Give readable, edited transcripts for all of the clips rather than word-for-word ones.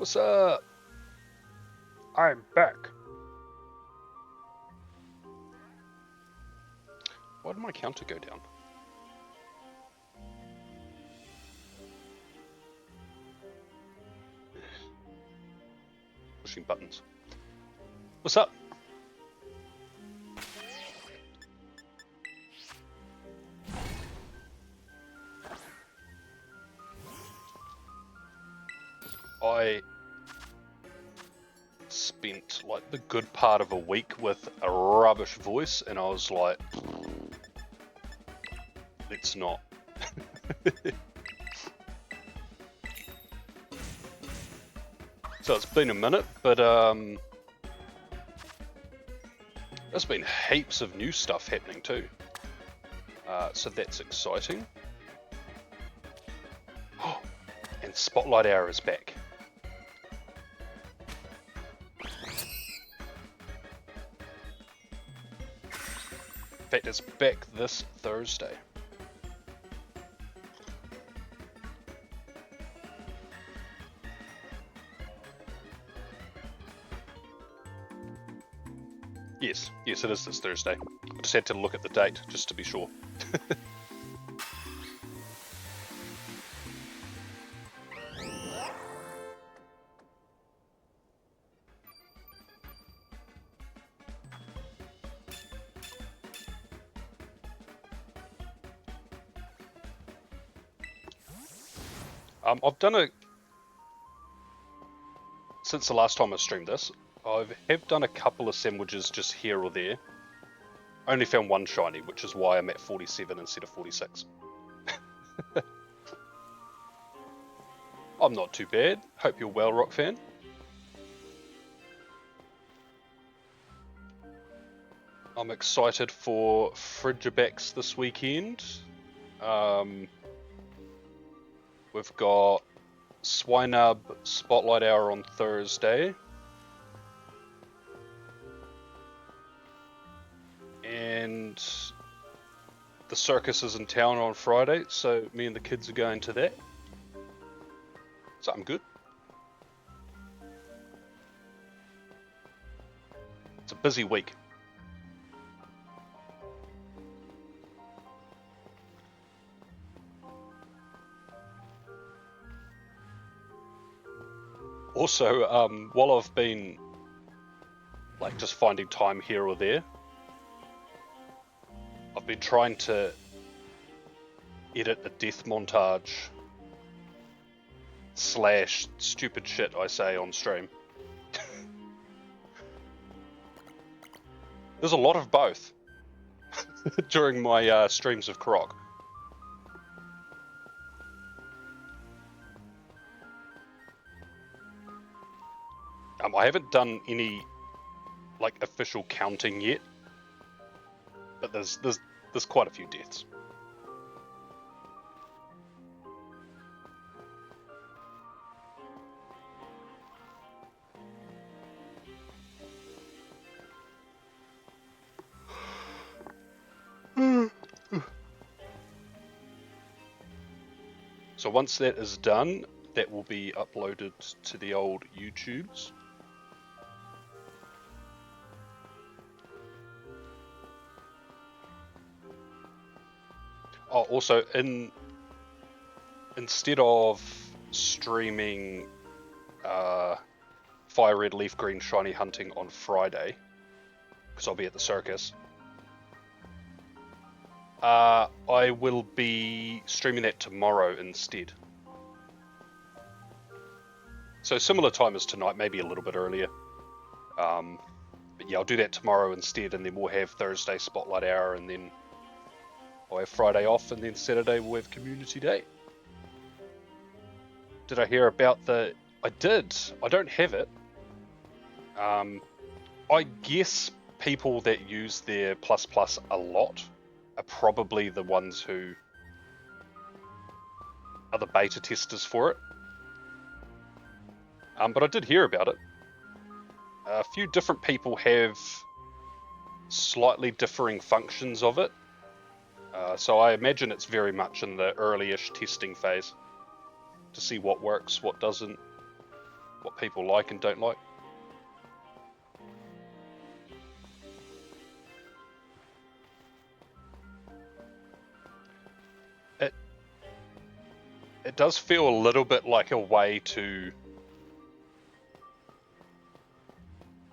What's up? I'm back. Why did my counter go down? Pushing buttons. What's up? I spent like the good part of a week with a rubbish voice, and I was like, let's not. So it's been a minute, but there's been heaps of new stuff happening too. So that's exciting. And Spotlight Hour is back. In fact, it's back this Thursday. Yes, it is this Thursday. I just had to look at the date, just to be sure. I've done a... Since the last time I streamed this, I have done a couple of sandwiches just here or there. Only found one shiny, which is why I'm at 47 instead of 46. I'm not too bad. Hope you're well, Rock fan. I'm excited for Frigibax this weekend. We've got Swinub Spotlight Hour on Thursday. And the circus is in town on Friday, so me and the kids are going to that. So I'm good. It's a busy week. Also, while I've been like just finding time here or there, I've been trying to edit a death montage / stupid shit I say on stream. There's a lot of both during my streams of Croc. I haven't done any like official counting yet, but there's quite a few deaths. So once that is done, that will be uploaded to the old YouTubes. Oh, also, instead of streaming Fire Red, Leaf Green, Shiny Hunting on Friday, because I'll be at the circus, I will be streaming that tomorrow instead. So similar time as tonight, maybe a little bit earlier. But yeah, I'll do that tomorrow instead, and then we'll have Thursday Spotlight Hour, and then I'll have Friday off, and then Saturday we'll have Community Day. Did I hear about the... I did. I don't have it. I guess people that use their plus a lot are probably the ones who are the beta testers for it. But I did hear about it. A few different people have slightly differing functions of it. So I imagine it's very much in the early-ish testing phase to see what works, what doesn't, what people like and don't like. It does feel a little bit like a way to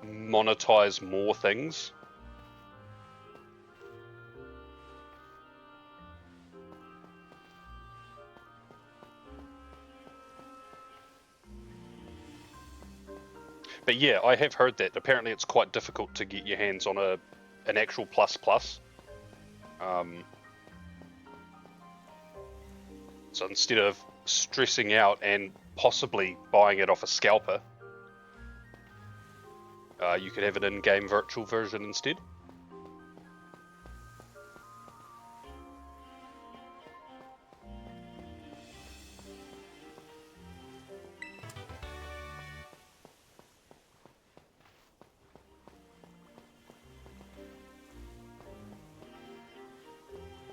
monetize more things. But yeah, I have heard that apparently it's quite difficult to get your hands on an actual plus. So instead of stressing out and possibly buying it off a scalper, you could have an in-game virtual version instead.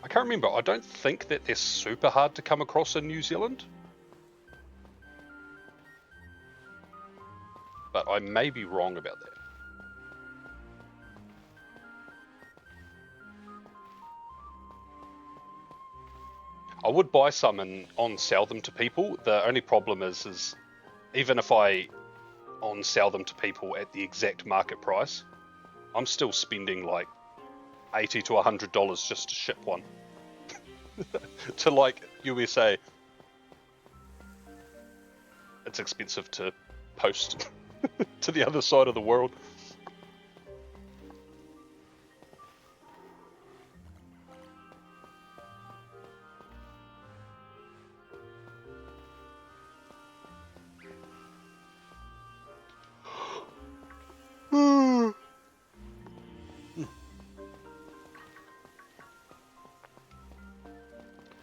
I can't remember. I don't think that they're super hard to come across in New Zealand. But I may be wrong about that. I would buy some and on-sell them to people. The only problem is even if I on-sell them to people at the exact market price, I'm still spending like $80 to $100 just to ship one to like USA. It's expensive to post to the other side of the world.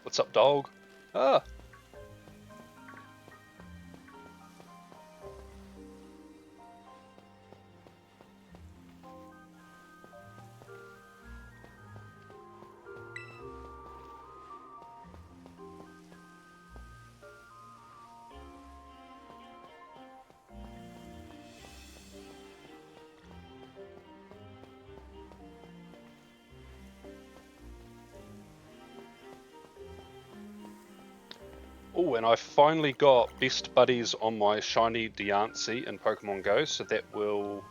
What's up, dog? Ah. Oh, and I finally got best buddies on my Shiny Deancey in Pokemon Go, so that will...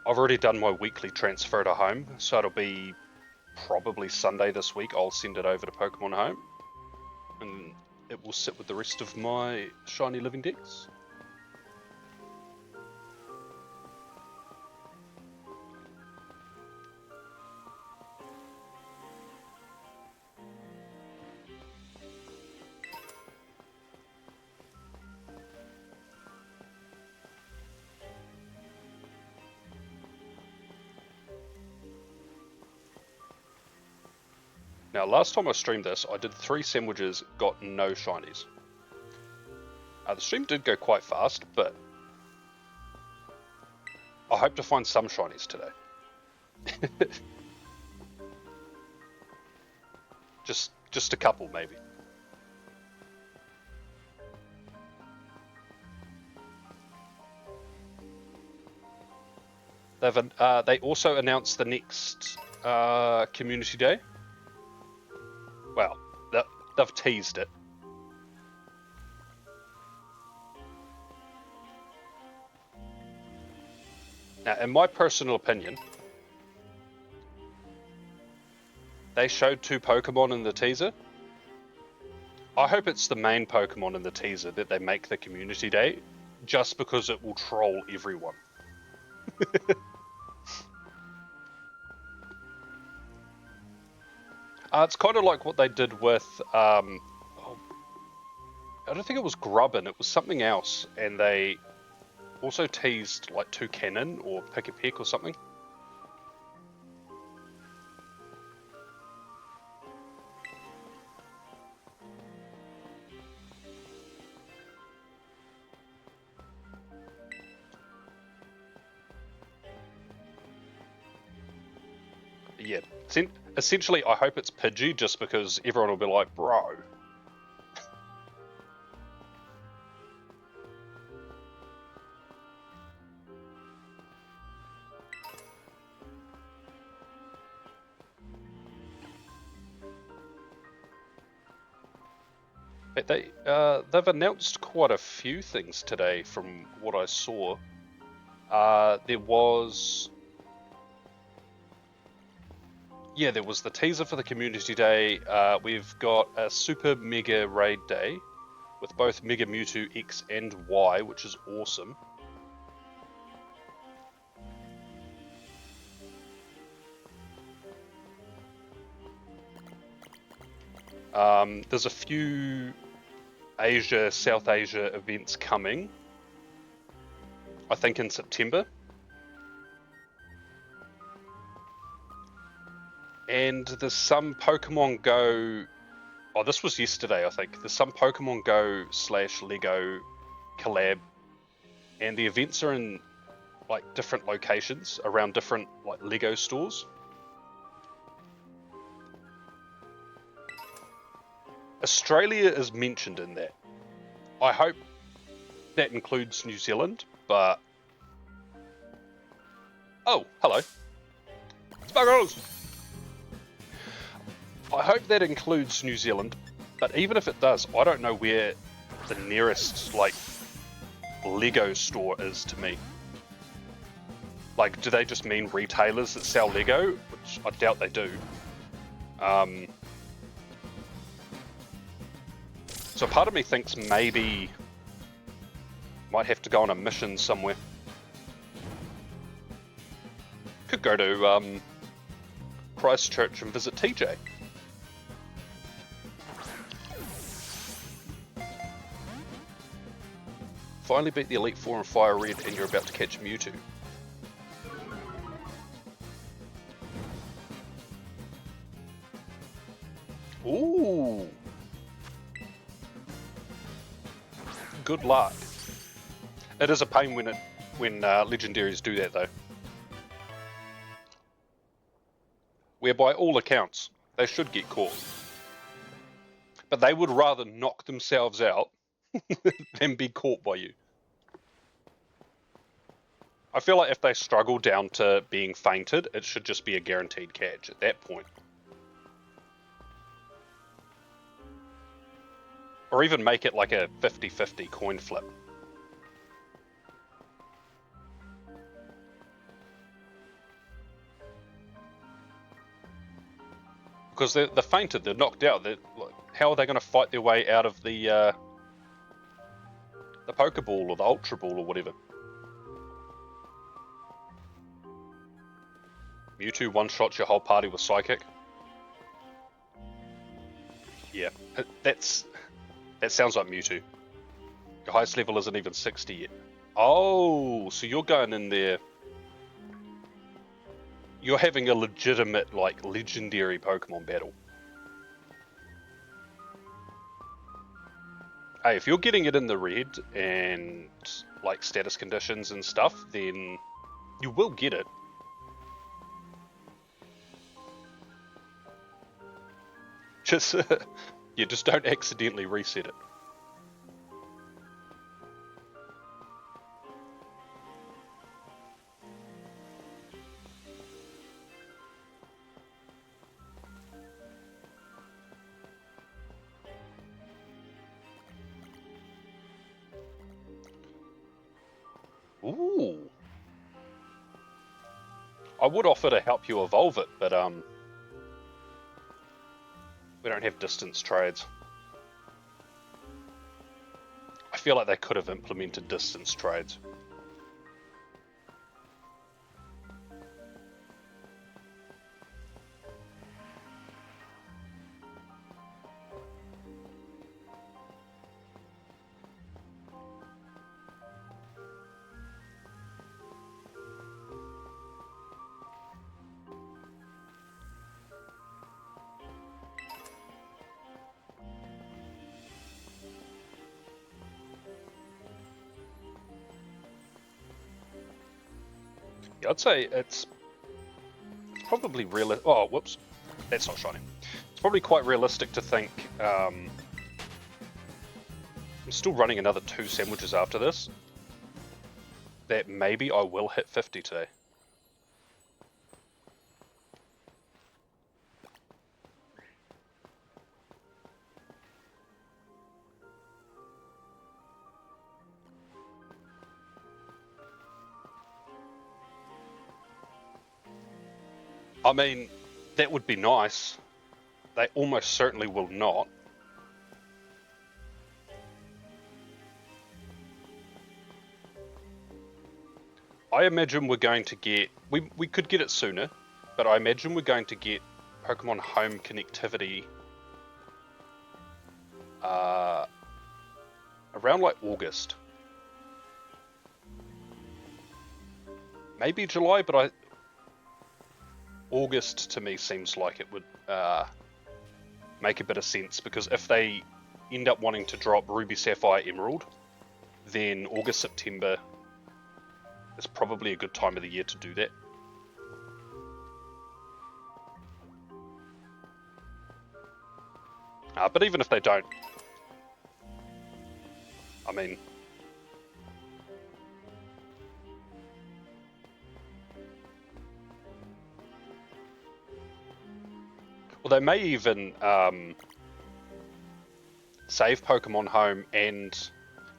I've already done my weekly transfer to home, so it'll be probably Sunday this week. I'll send it over to Pokemon Home, and it will sit with the rest of my Shiny Living Dex. Now, last time I streamed this, I did 3 sandwiches, got no shinies. The stream did go quite fast, but I hope to find some shinies today. just a couple, maybe. They also announced the next community day. Well, they've teased it. Now, in my personal opinion, they showed 2 Pokemon in the teaser. I hope it's the main Pokemon in the teaser that they make the community day, just because it will troll everyone. It's kind of like what they did with, I don't think it was Grubbin, it was something else, and they also teased like 2 Cannon or Pick a Peck or something. Yeah, essentially I hope it's Pidgey, just because everyone will be like, bro. They've announced quite a few things today from what I saw. There was the teaser for the community day. We've got a super mega raid day with both Mega Mewtwo X and Y, which is awesome. There's a few South Asia events coming, I think in September. And there's some Pokemon Go, this was yesterday I think, there's some Pokemon Go / Lego collab, and the events are in like different locations around different like Lego stores. Australia is mentioned in that. I hope that includes New Zealand, but... Oh, hello. Sparkles! I hope that includes New Zealand, but even if it does, I don't know where the nearest, like, Lego store is to me. Like, do they just mean retailers that sell Lego? Which I doubt they do. So part of me thinks maybe might have to go on a mission somewhere. Could go to Christchurch and visit TJ. Finally beat the Elite Four in Fire Red and you're about to catch Mewtwo. Ooh! Good luck. It is a pain when legendaries do that though. Where by all accounts, they should get caught. But they would rather knock themselves out than be caught by you. I feel like if they struggle down to being fainted, it should just be a guaranteed catch at that point. Or even make it like a 50-50 coin flip. Because they're fainted, they're knocked out. How are they going to fight their way out of the Pokeball or the Ultra Ball or whatever? Mewtwo one-shots your whole party with Psychic. Yeah, that sounds like Mewtwo. Your highest level isn't even 60 yet. Oh, so you're going in there. You're having a legitimate, like, legendary Pokemon battle. Hey, if you're getting it in the red and, like, status conditions and stuff, then you will get it. Just, yeah, just don't accidentally reset it. Ooh. I would offer to help you evolve it, but we don't have distance trades. I feel like they could have implemented distance trades. Yeah, I'd say it's probably realistic. Oh, whoops. That's not shiny. It's probably quite realistic to think I'm still running another 2 sandwiches after this, that maybe I will hit 50 today. I mean, that would be nice. They almost certainly will not. I imagine we're going to get... We could get it sooner, but I imagine we're going to get Pokemon Home connectivity around like August. Maybe July, but August to me seems like it would make a bit of sense, because if they end up wanting to drop Ruby, Sapphire, Emerald, then August, September is probably a good time of the year to do that. But even if they don't, I mean, well, they may even save Pokemon Home and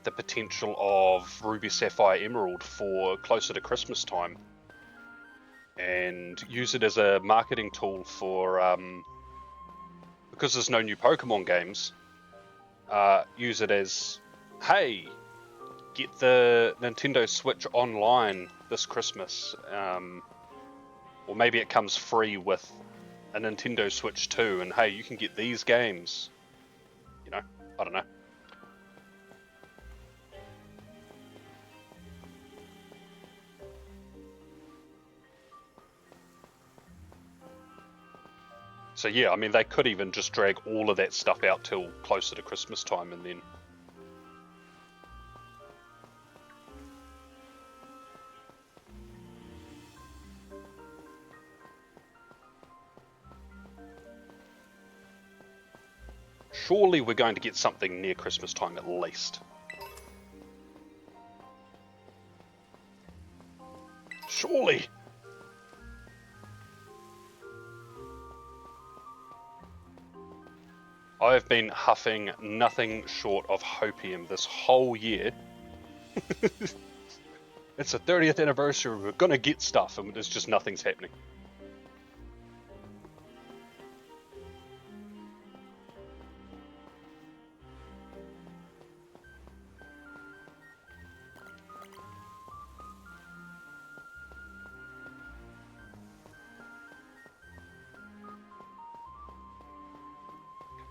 the potential of Ruby, Sapphire, Emerald for closer to Christmas time, and use it as a marketing tool for, because there's no new Pokemon games, use it as, hey, get the Nintendo Switch online this Christmas, or maybe it comes free with a Nintendo Switch 2, and hey, you can get these games, you know, I don't know. So yeah, I mean, they could even just drag all of that stuff out till closer to Christmas time, and then... Surely we're going to get something near Christmas time at least. Surely! I've been huffing nothing short of hopium this whole year. It's the 30th anniversary, we're gonna get stuff, and there's just nothing's happening.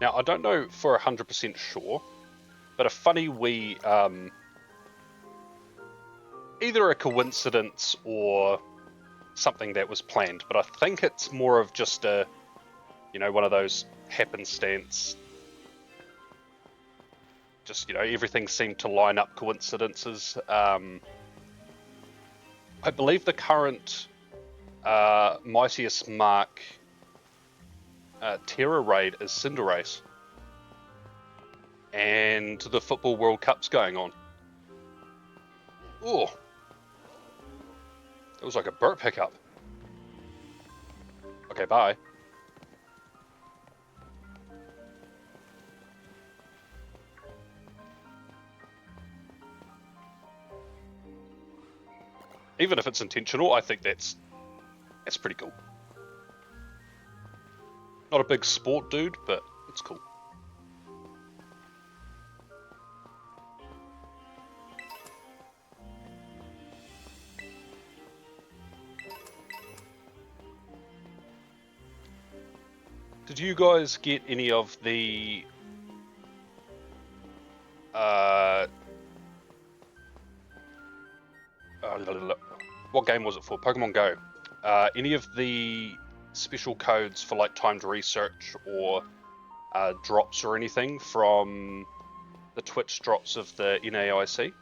Now, I don't know for 100% sure, but a funny wee, either a coincidence or something that was planned, but I think it's more of just a, you know, one of those happenstance, just, you know, everything seemed to line up coincidences. I believe the current Mightiest Mark Terror Raid is Cinderace, and the Football World Cup's going on. Oh, it was like a burp hiccup. Okay, bye. Even if it's intentional, I think that's pretty cool. Not a big sport dude, but it's cool. Did you guys get any of the what game was it for? Pokemon Go. Any of the special codes for like timed research or drops or anything from the Twitch drops of the NAIC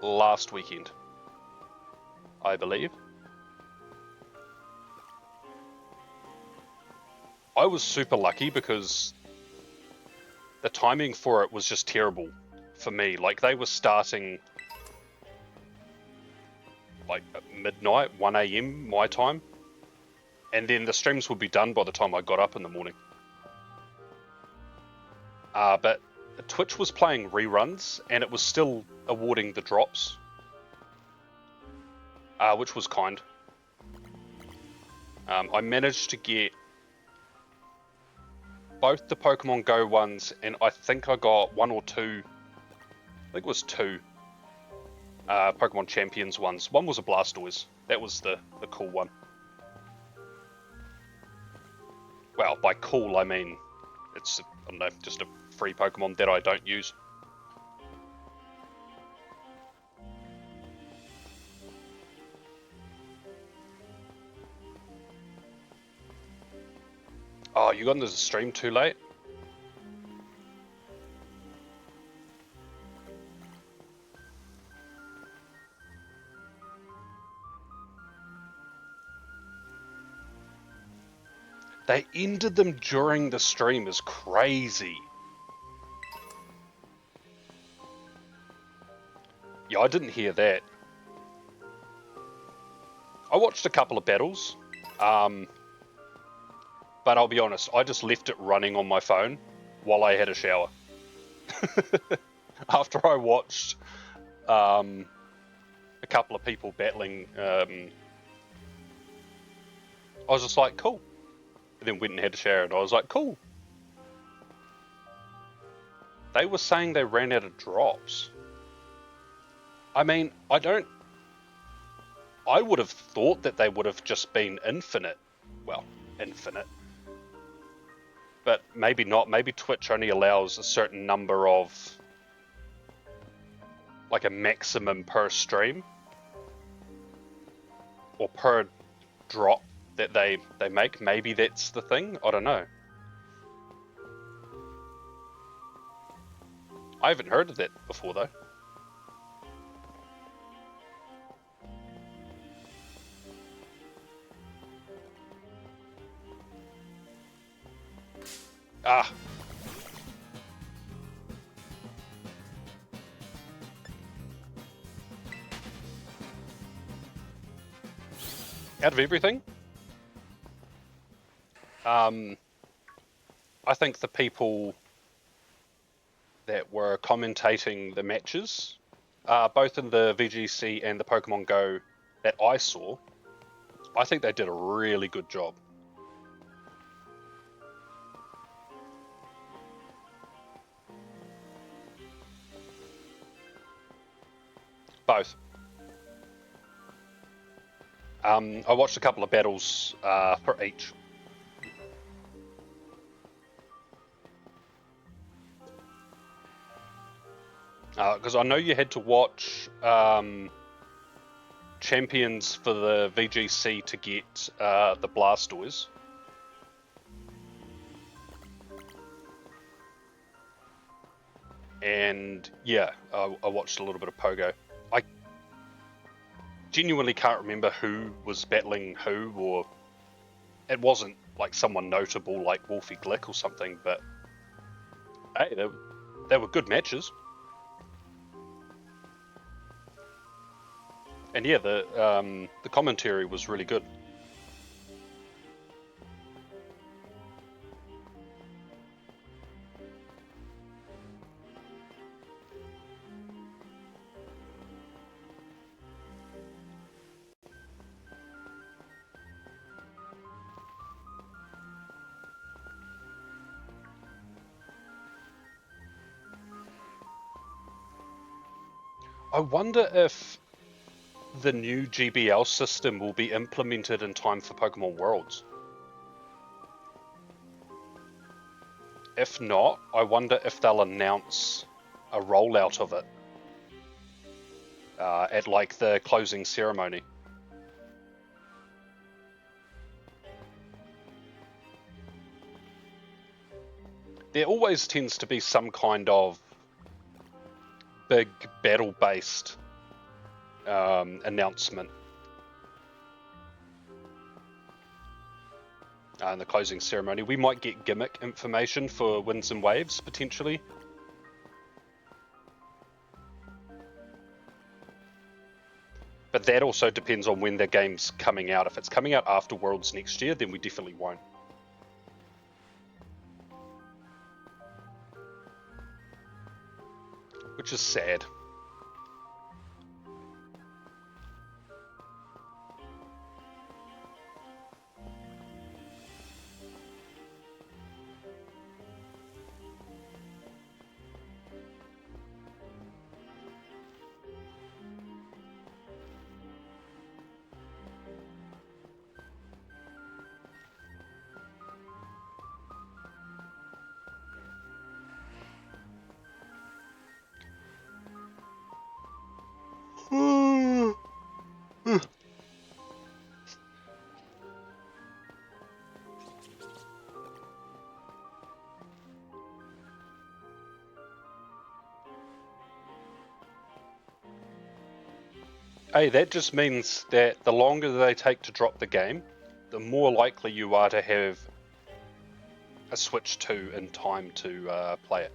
last weekend, I believe. I was super lucky because the timing for it was just terrible for me. Like, they were starting like at midnight, 1 AM my time, and then the streams would be done by the time I got up in the morning. But Twitch was playing reruns, and it was still awarding the drops, which was kind. I managed to get both the Pokemon Go ones, and I think I got one or two, I think it was two Pokemon Champions ones. One was a Blastoise. That was the cool one. Well, by cool I mean it's, I don't know, just a free Pokemon that I don't use. Oh, you got into the stream too late? They ended them during the stream is crazy. Yeah, I didn't hear that. I watched a couple of battles, but I'll be honest, I just left it running on my phone while I had a shower. After I watched a couple of people battling, I was just like, cool. And then went and had a shower, and I was like, cool. They were saying they ran out of drops. I mean, I would have thought that they would have just been infinite. Well, infinite. But maybe not. Maybe Twitch only allows a certain number of, like a maximum per stream. Or per drop that they make. Maybe that's the thing. I don't know. I haven't heard of that before though. Ah. Out of everything, I think the people that were commentating the matches, both in the VGC and the Pokemon Go that I saw, I think they did a really good job. Both. I watched a couple of battles for each. Because I know you had to watch Champions for the VGC to get the Blastoise. And yeah, I watched a little bit of Pogo. I genuinely can't remember who was battling who, or it wasn't like someone notable like Wolfie Glick or something, but hey, they were good matches. And yeah, the commentary was really good. I wonder if the new GBL system will be implemented in time for Pokemon Worlds. If not, I wonder if they'll announce a rollout of it at like the closing ceremony. There always tends to be some kind of big battle-based announcement in the closing ceremony. We might get gimmick information for Winds and Waves, potentially. But that also depends on when the game's coming out. If it's coming out after Worlds next year, then we definitely won't. Which is sad. Hey, that just means that the longer they take to drop the game, the more likely you are to have a Switch 2 in time to play it.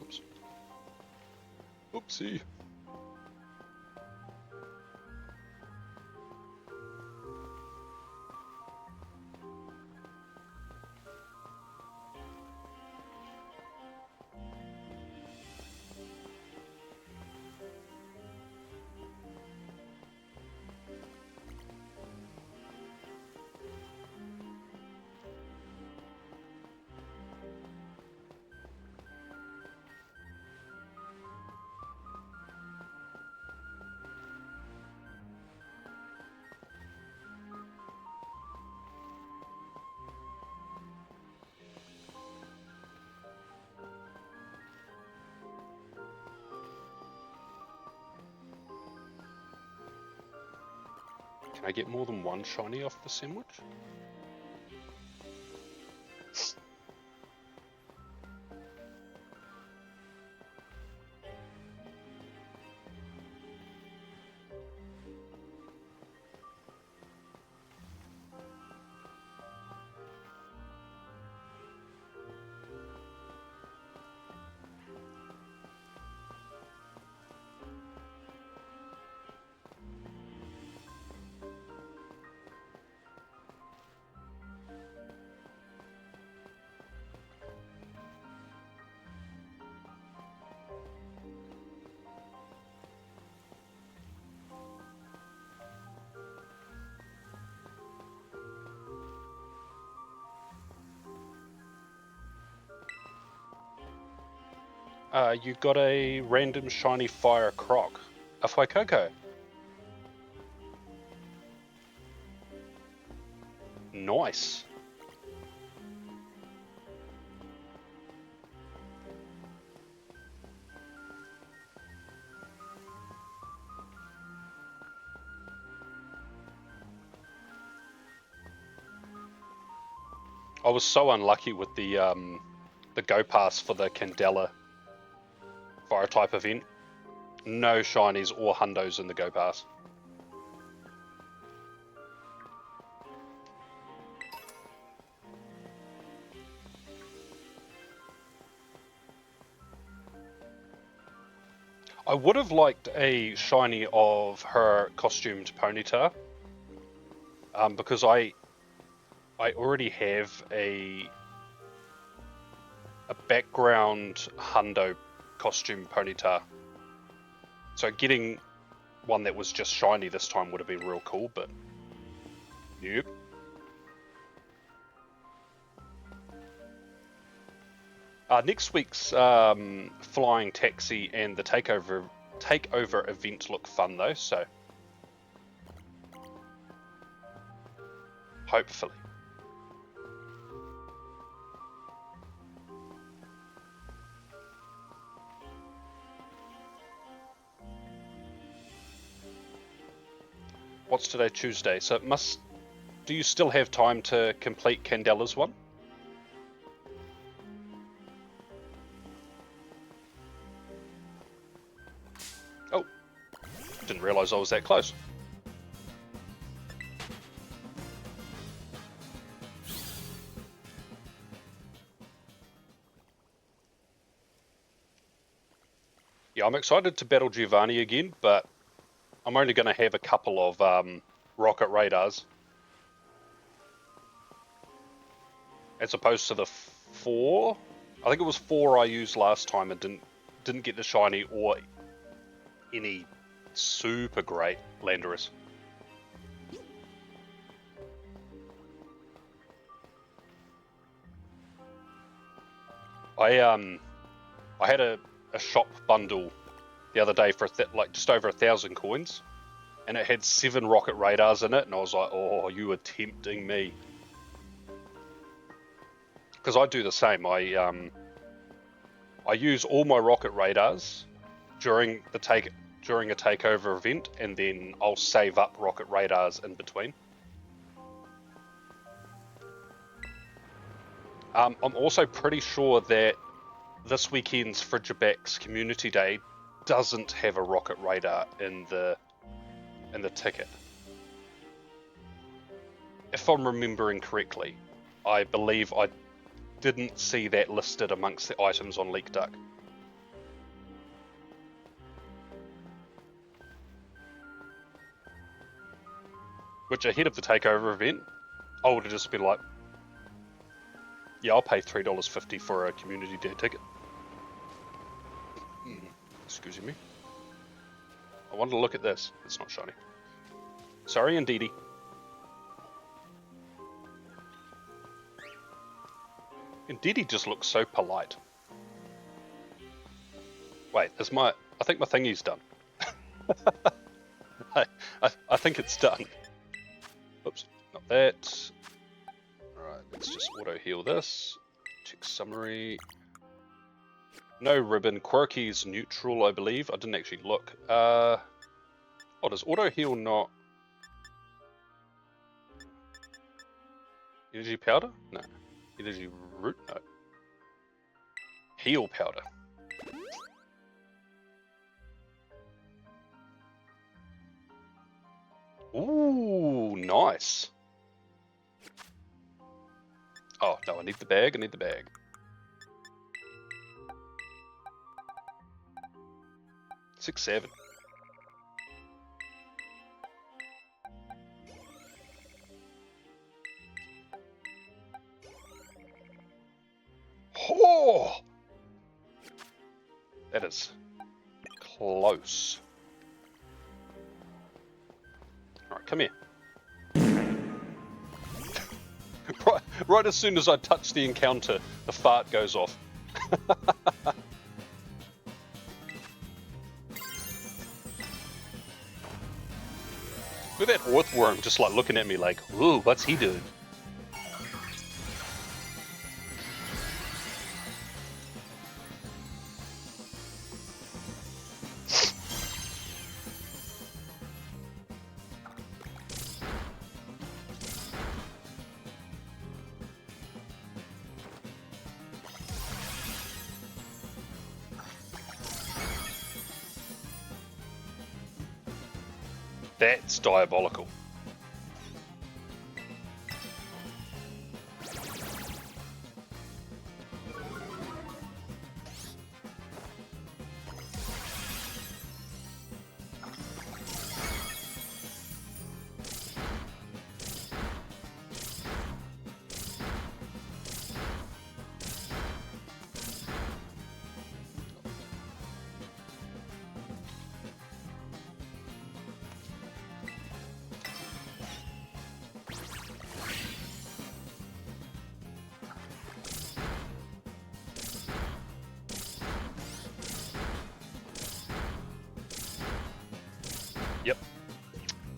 Oops. Oopsie. Can I get more than one shiny off the sandwich? You got a random shiny fire croc. A Fuecoco. Nice. I was so unlucky with the Go Pass for the Candela Fire type event. No shinies or hundos in the Go Pass. I would have liked a shiny of her costumed Ponyta, because I already have a background hundo costume Ponyta. So getting one that was just shiny this time would have been real cool, but nope. Next week's flying taxi and the takeover event look fun though, so hopefully. What's today? Tuesday. So it must. Do you still have time to complete Candela's one? Oh, didn't realise I was that close. Yeah, I'm excited to battle Giovanni again, but I'm only going to have a couple of rocket radars, as opposed to the 4. I think it was 4 I used last time and didn't get the shiny or any super great Landorus. I had a shop bundle the other day for like just over 1,000 coins, and it had 7 rocket radars in it, and I was like, oh, you are tempting me. Because I do the same. I use all my rocket radars during a takeover event, and then I'll save up rocket radars in between. I'm also pretty sure that this weekend's Frigiback's Community Day doesn't have a rocket radar in the ticket. If I'm remembering correctly, I believe I didn't see that listed amongst the items on Leak Duck. Which, ahead of the takeover event, I would have just been like, yeah, I'll pay $3.50 for a Community Day ticket. Excuse me. I want to look at this. It's not shiny. Sorry, Indeedy. Indeedy just looks so polite. Wait, I think my thingy's done. I think it's done. Oops, not that. Alright, let's just auto-heal this. Check summary. No ribbon. Quirky's neutral, I believe. I didn't actually look. Oh, does auto-heal not... Energy powder? No. Energy root? No. Heal powder. Ooh, nice. Oh, no, I need the bag. 6, 7. Oh! That is close. Alright, come here. right as soon as I touch the encounter, the fart goes off. Look at that earthworm just like looking at me like, ooh, what's he doing? That's diabolical.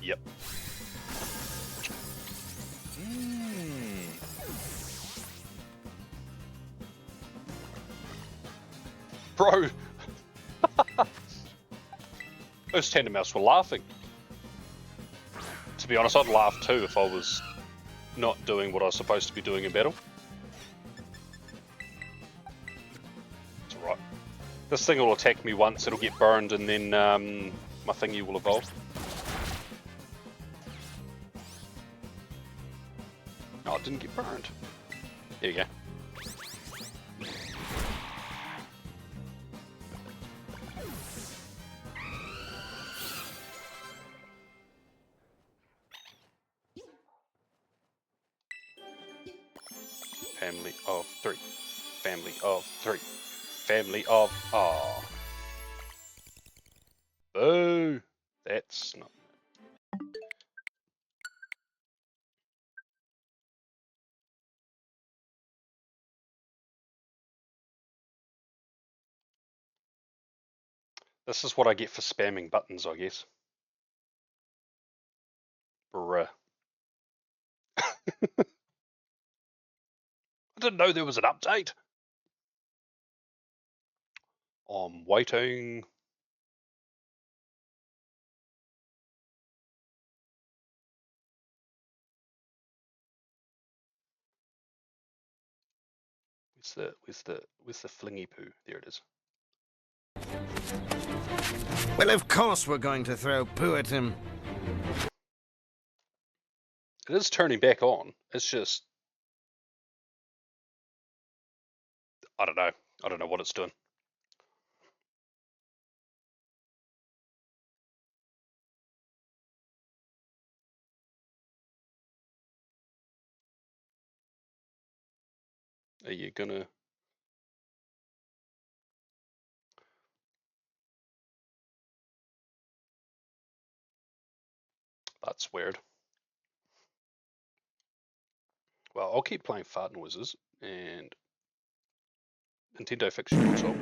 Yep. Bro! Those Tandemaus were laughing. To be honest, I'd laugh too if I was not doing what I was supposed to be doing in battle. It's alright. This thing will attack me once, it'll get burned, and then my thingy will evolve. Oh, it didn't get burned. There you go. Family of 3. Family of 3. Family of... Aw. Boo! That's not... This is what I get for spamming buttons, I guess. Bruh. I didn't know there was an update. I'm waiting. Where's the flingy poo? There it is. Well, of course we're going to throw poo at him. It is turning back on. It's just, I don't know. I don't know what it's doing. Are you gonna? That's weird. Well, I'll keep playing fart noises and Nintendo fix your console.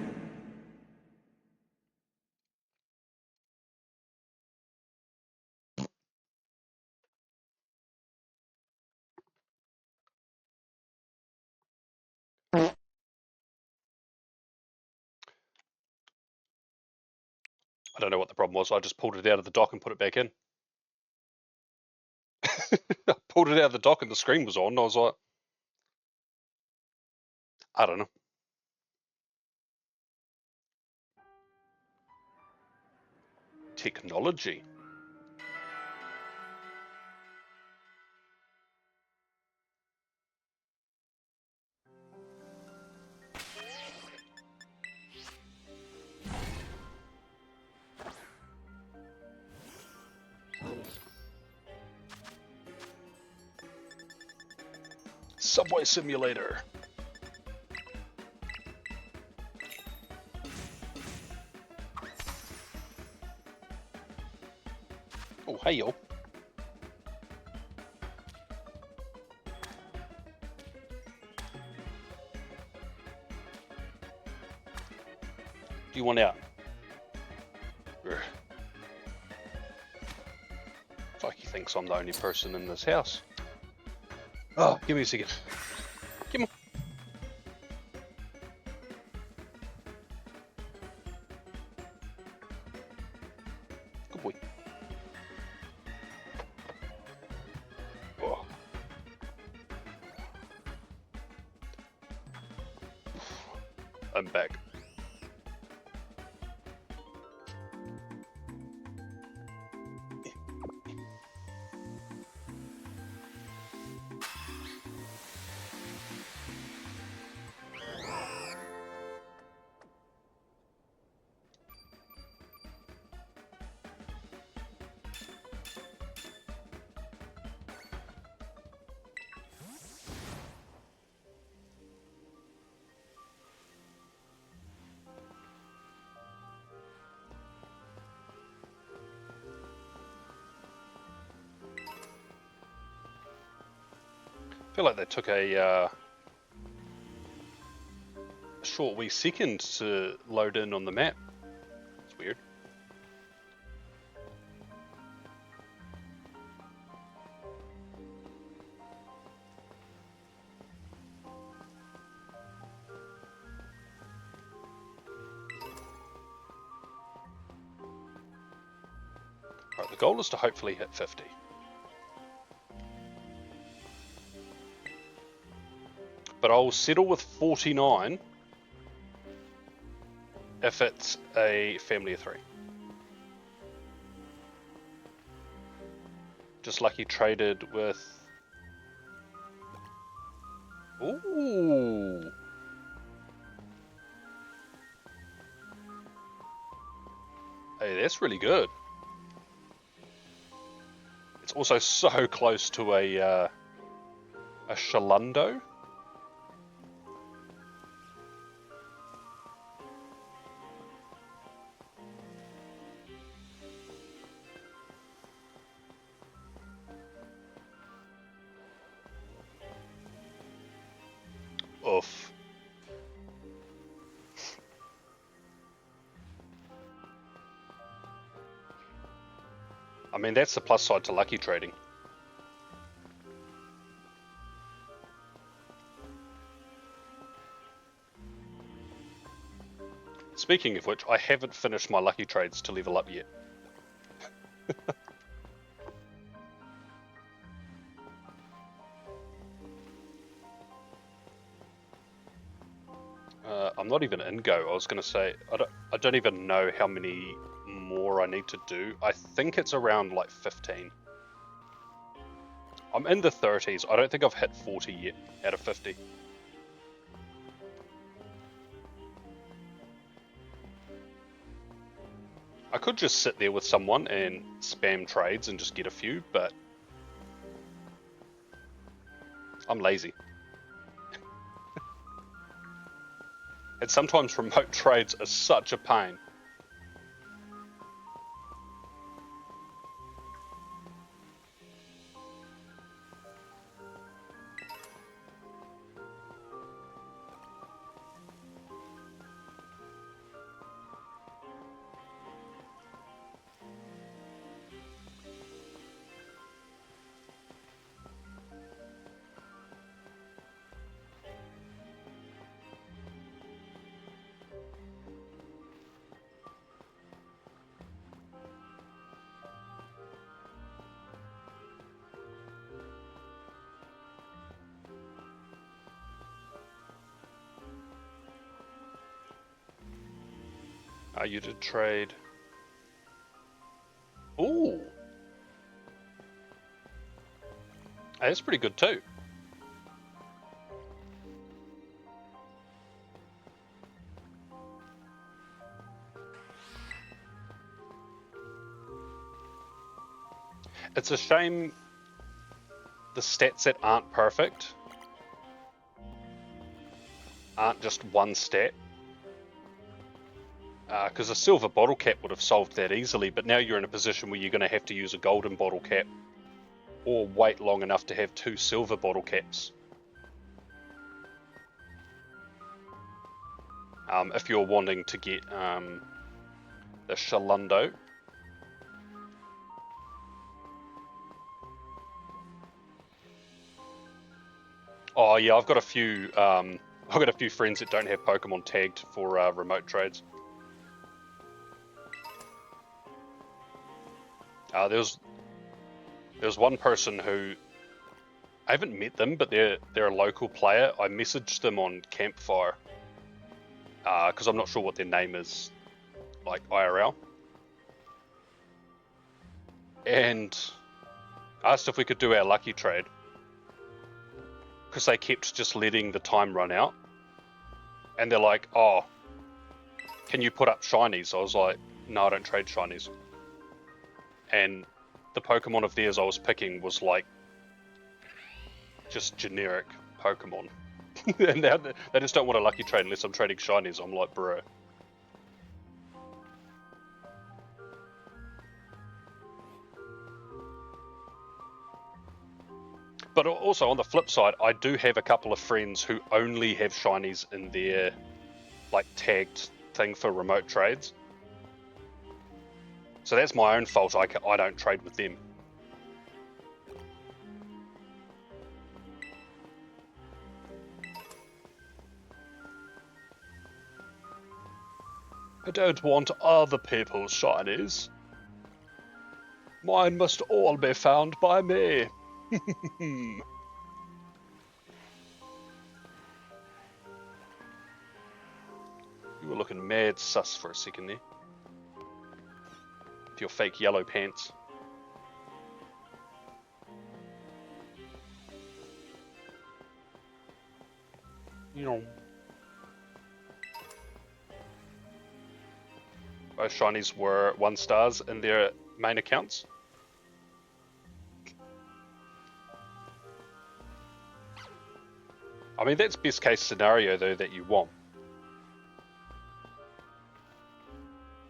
I don't know what the problem was. I just pulled it out of the dock and put it back in. I pulled it out of the dock and the screen was on. I was like, I don't know. Technology. Subway Simulator. Oh, hey, yo. Do you want out? Fuck, he thinks I'm the only person in this house. Oh, give me a second. Come on. Good boy. Oh. I'm back. I feel like they took a short wee second to load in on the map. It's weird. Alright, the goal is to hopefully hit 50. But I'll settle with 49 if it's a family of 3. Just like he traded with... Ooh! Hey, that's really good. It's also so close to a Shalundo. Oof. I mean, that's the plus side to lucky trading. Speaking of which, I haven't finished my lucky trades to level up yet. I'm not even in Go. I was going to say, I don't even know how many more I need to do. I think it's around like 15. I'm in the 30s. I don't think I've hit 40 yet out of 50. I could just sit there with someone and spam trades and just get a few, but I'm lazy. And sometimes remote trades are such a pain. You did trade. Ooh. Hey, that's pretty good too. It's a shame the stats that aren't perfect aren't just one stat. Because a silver bottle cap would have solved that easily, but now you're in a position where you're going to have to use a golden bottle cap or wait long enough to have 2 silver bottle caps. If you're wanting to get the Shalundo. Oh yeah, I've got a few friends that don't have Pokemon tagged for remote trades. There was one person who, I haven't met them, but they're a local player. I messaged them on Campfire because I'm not sure what their name is, like IRL, and asked if we could do our lucky trade because they kept just letting the time run out, and they're like, "Oh, can you put up shinies?" I was like, "No, I don't trade shinies." And the Pokemon of theirs I was picking was like just generic Pokemon. And now they just don't want a lucky trade unless I'm trading shinies. I'm like, bro. But also on the flip side, I do have a couple of friends who only have shinies in their like tagged thing for remote trades. So that's my own fault. I don't trade with them. I don't want other people's shinies. Mine must all be found by me. You were looking mad sus for a second there. With your fake yellow pants. You know. Both shinies were 1 stars in their main accounts. I mean, that's best case scenario though that you want.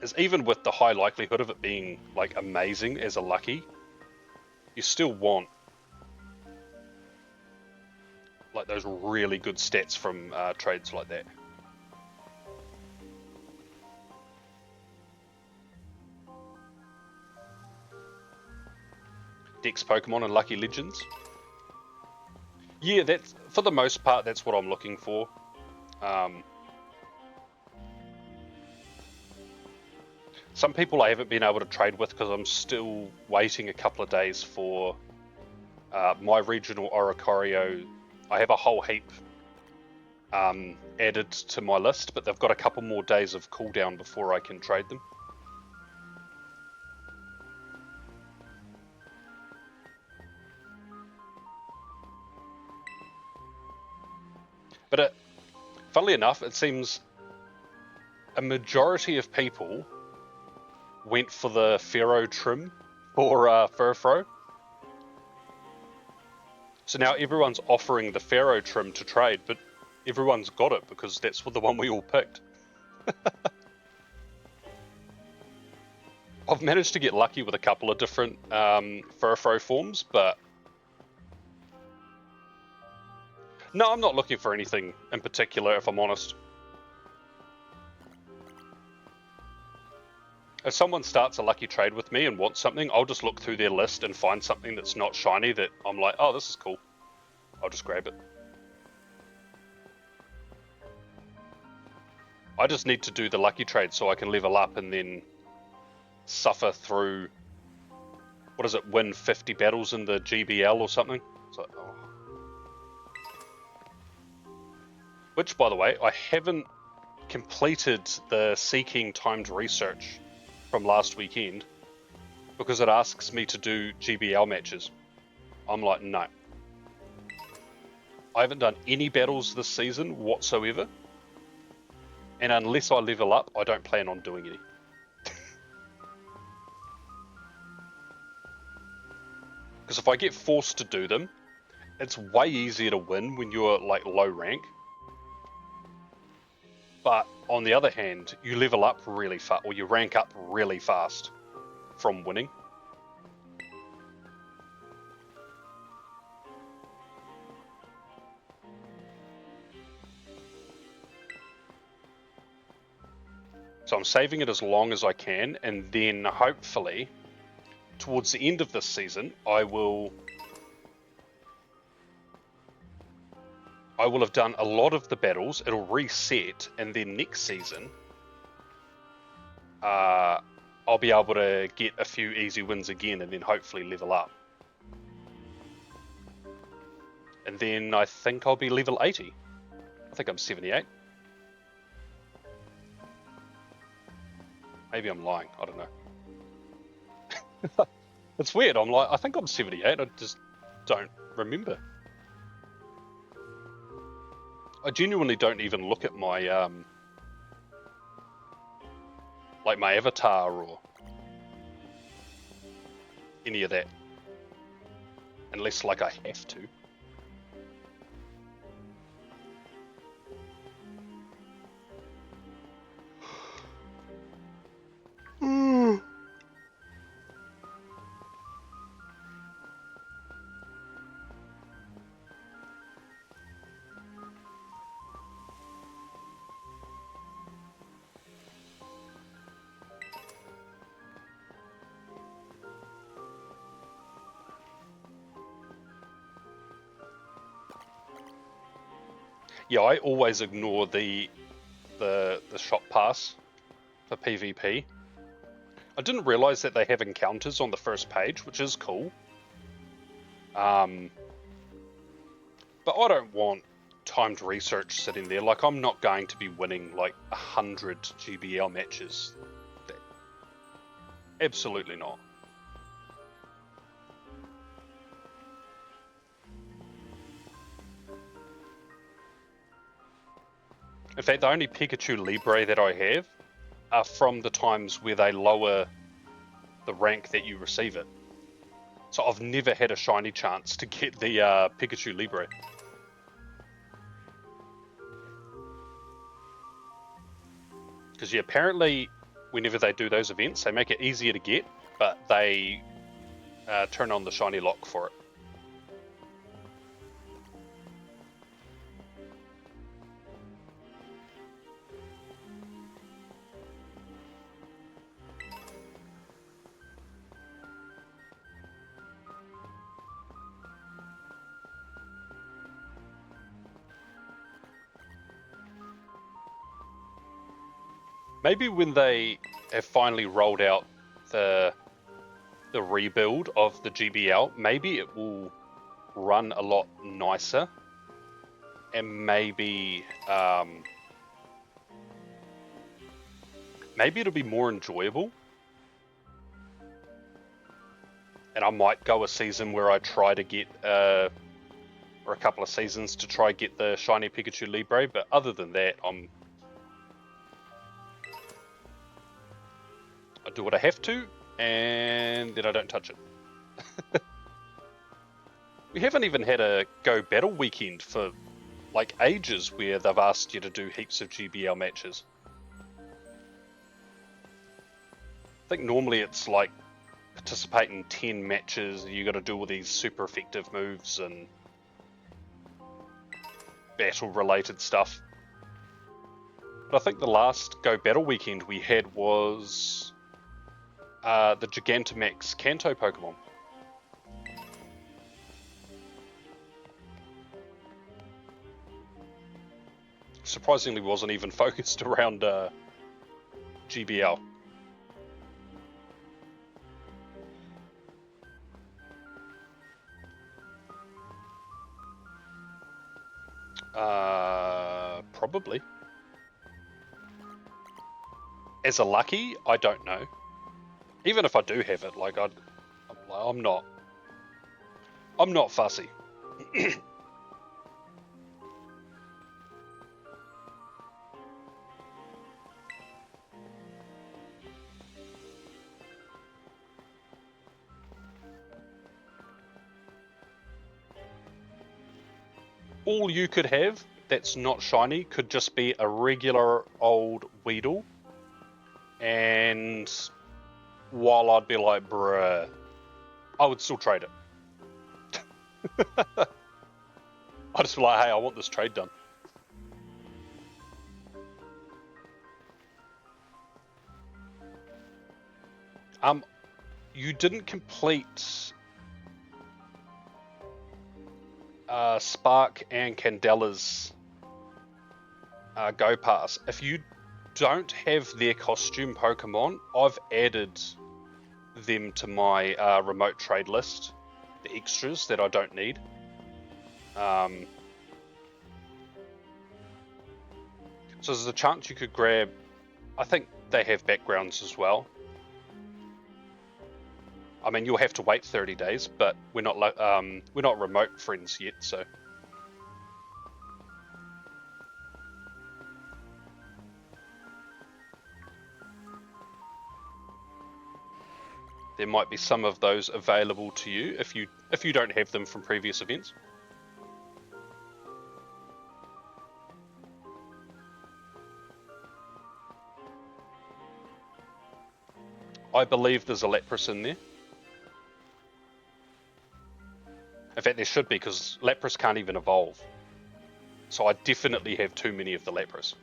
Is even with the high likelihood of it being like amazing as a lucky, you still want like those really good stats from trades like that. Dex Pokemon and Lucky Legends. Yeah, that's for the most part. That's what I'm looking for. Some people I haven't been able to trade with because I'm still waiting a couple of days for my regional Oricorio. I have a whole heap added to my list, but they've got a couple more days of cooldown before I can trade them. But funnily enough, it seems a majority of people went for the Pharaoh trim for Furfro. So now everyone's offering the Pharaoh trim to trade, but everyone's got it because that's the one we all picked. I've managed to get lucky with a couple of different Furfro forms, but no, I'm not looking for anything in particular, if I'm honest. If someone starts a lucky trade with me and wants something, I'll just look through their list and find something that's not shiny that I'm like, oh, this is cool. I'll just grab it. I just need to do the lucky trade so I can level up and then suffer through, what is it, win 50 battles in the GBL or something. So, oh. Which, by the way, I haven't completed the Seeking Timed Research from last weekend because it asks me to do GBL matches. I'm like, no. I haven't done any battles this season whatsoever, and unless I level up, I don't plan on doing any. Because if I get forced to do them, it's way easier to win when you're like low rank. But on the other hand, you level up really fast, or you rank up really fast from winning. So I'm saving it as long as I can, and then hopefully, towards the end of this season, I will have done a lot of the battles, it'll reset, and then next season, I'll be able to get a few easy wins again, and then hopefully level up. And then I think I'll be level 80. I think I'm 78. Maybe I'm lying, I don't know. It's weird, I'm like, I think I'm 78, I just don't remember. I genuinely don't even look at my, like my avatar or any of that. Unless like I have to. Yeah, I always ignore the shop pass for PvP. I didn't realise that they have encounters on the first page, which is cool. But I don't want timed research sitting there. Like, I'm not going to be winning like 100 GBL matches. Absolutely not. In fact, the only Pikachu Libre that I have are from the times where they lower the rank that you receive it. So I've never had a shiny chance to get the Pikachu Libre. Because yeah, apparently whenever they do those events, they make it easier to get, but they turn on the shiny lock for it. Maybe when they have finally rolled out the rebuild of the GBL, maybe it will run a lot nicer, and maybe it'll be more enjoyable. And I might go a season where I try to get, or a couple of seasons to try get the Shiny Pikachu Libre, but other than that, I do what I have to, and then I don't touch it. We haven't even had a Go Battle weekend for like ages where they've asked you to do heaps of GBL matches. I think normally it's like participate in 10 matches, you got to do all these super effective moves and battle related stuff. But I think the last Go Battle weekend we had was the Gigantamax Kanto Pokemon. Surprisingly wasn't even focused around GBL. Probably. As a lucky, I don't know. Even if I do have it, like I'm not fussy. All you could have that's not shiny could just be a regular old Weedle, and while I'd be like, bruh, I would still trade it. I'd just be like, hey, I want this trade done. You didn't complete Spark and Candela's Go Pass. If you don't have their costume Pokemon, I've added them to my remote trade list, the extras that I don't need. So there's a chance you could grab, I think they have backgrounds as well. I mean, you'll have to wait 30 days, but we're not remote friends yet, so. There might be some of those available to you if you don't have them from previous events. I believe there's a Lapras in there. In fact, there should be, because Lapras can't even evolve. So I definitely have too many of the Lapras.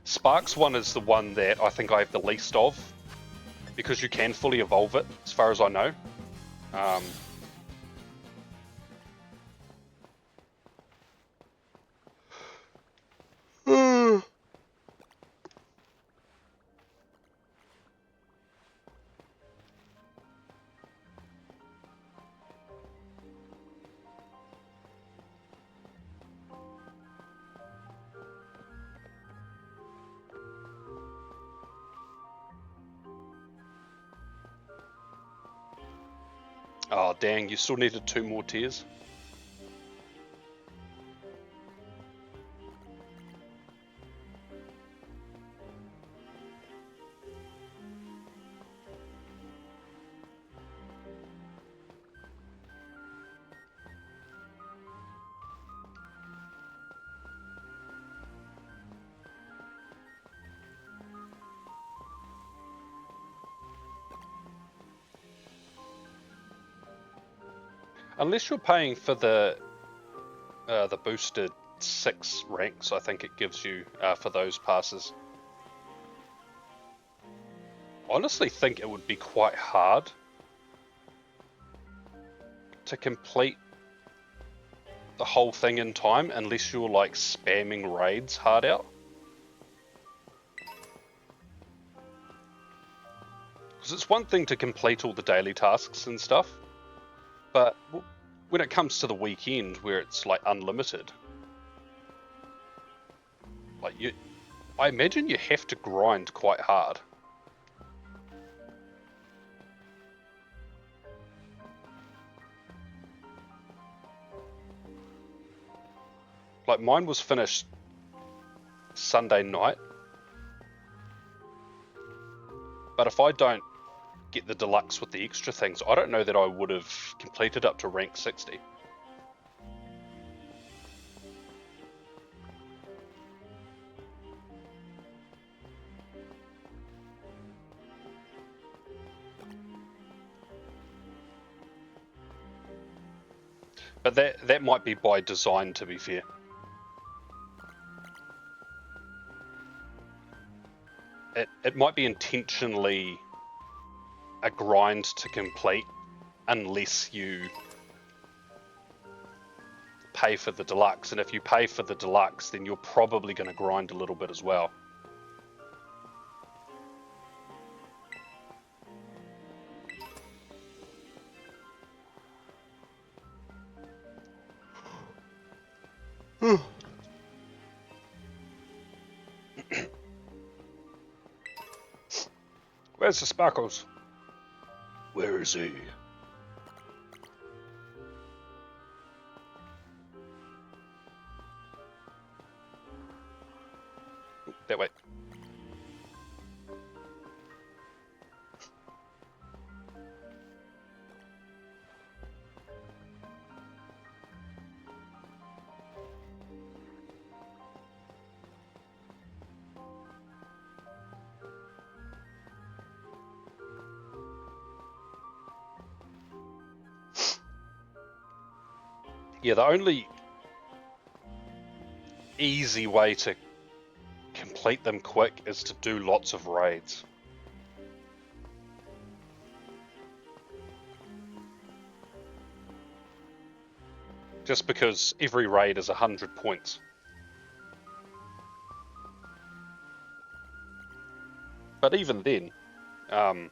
Sparks one is the one that I think I have the least of, because you can fully evolve it, as far as I know. Oh dang, you still needed 2 more tiers. Unless you're paying for the boosted 6 ranks, I think it gives you for those passes. I honestly think it would be quite hard to complete the whole thing in time unless you're like spamming raids hard out. Because it's one thing to complete all the daily tasks and stuff, but when it comes to the weekend where it's like unlimited, like I imagine you have to grind quite hard. Like mine was finished Sunday night, but if I don't get the deluxe with the extra things, I don't know that I would have completed up to rank 60. But that might be by design, to be fair. It might be intentionally a grind to complete unless you pay for the deluxe, and if you pay for the deluxe then you're probably going to grind a little bit as well. Where's the Sparkles? Where is he? That way. Yeah, the only easy way to complete them quick is to do lots of raids. Just because every raid is 100 points. But even then, oh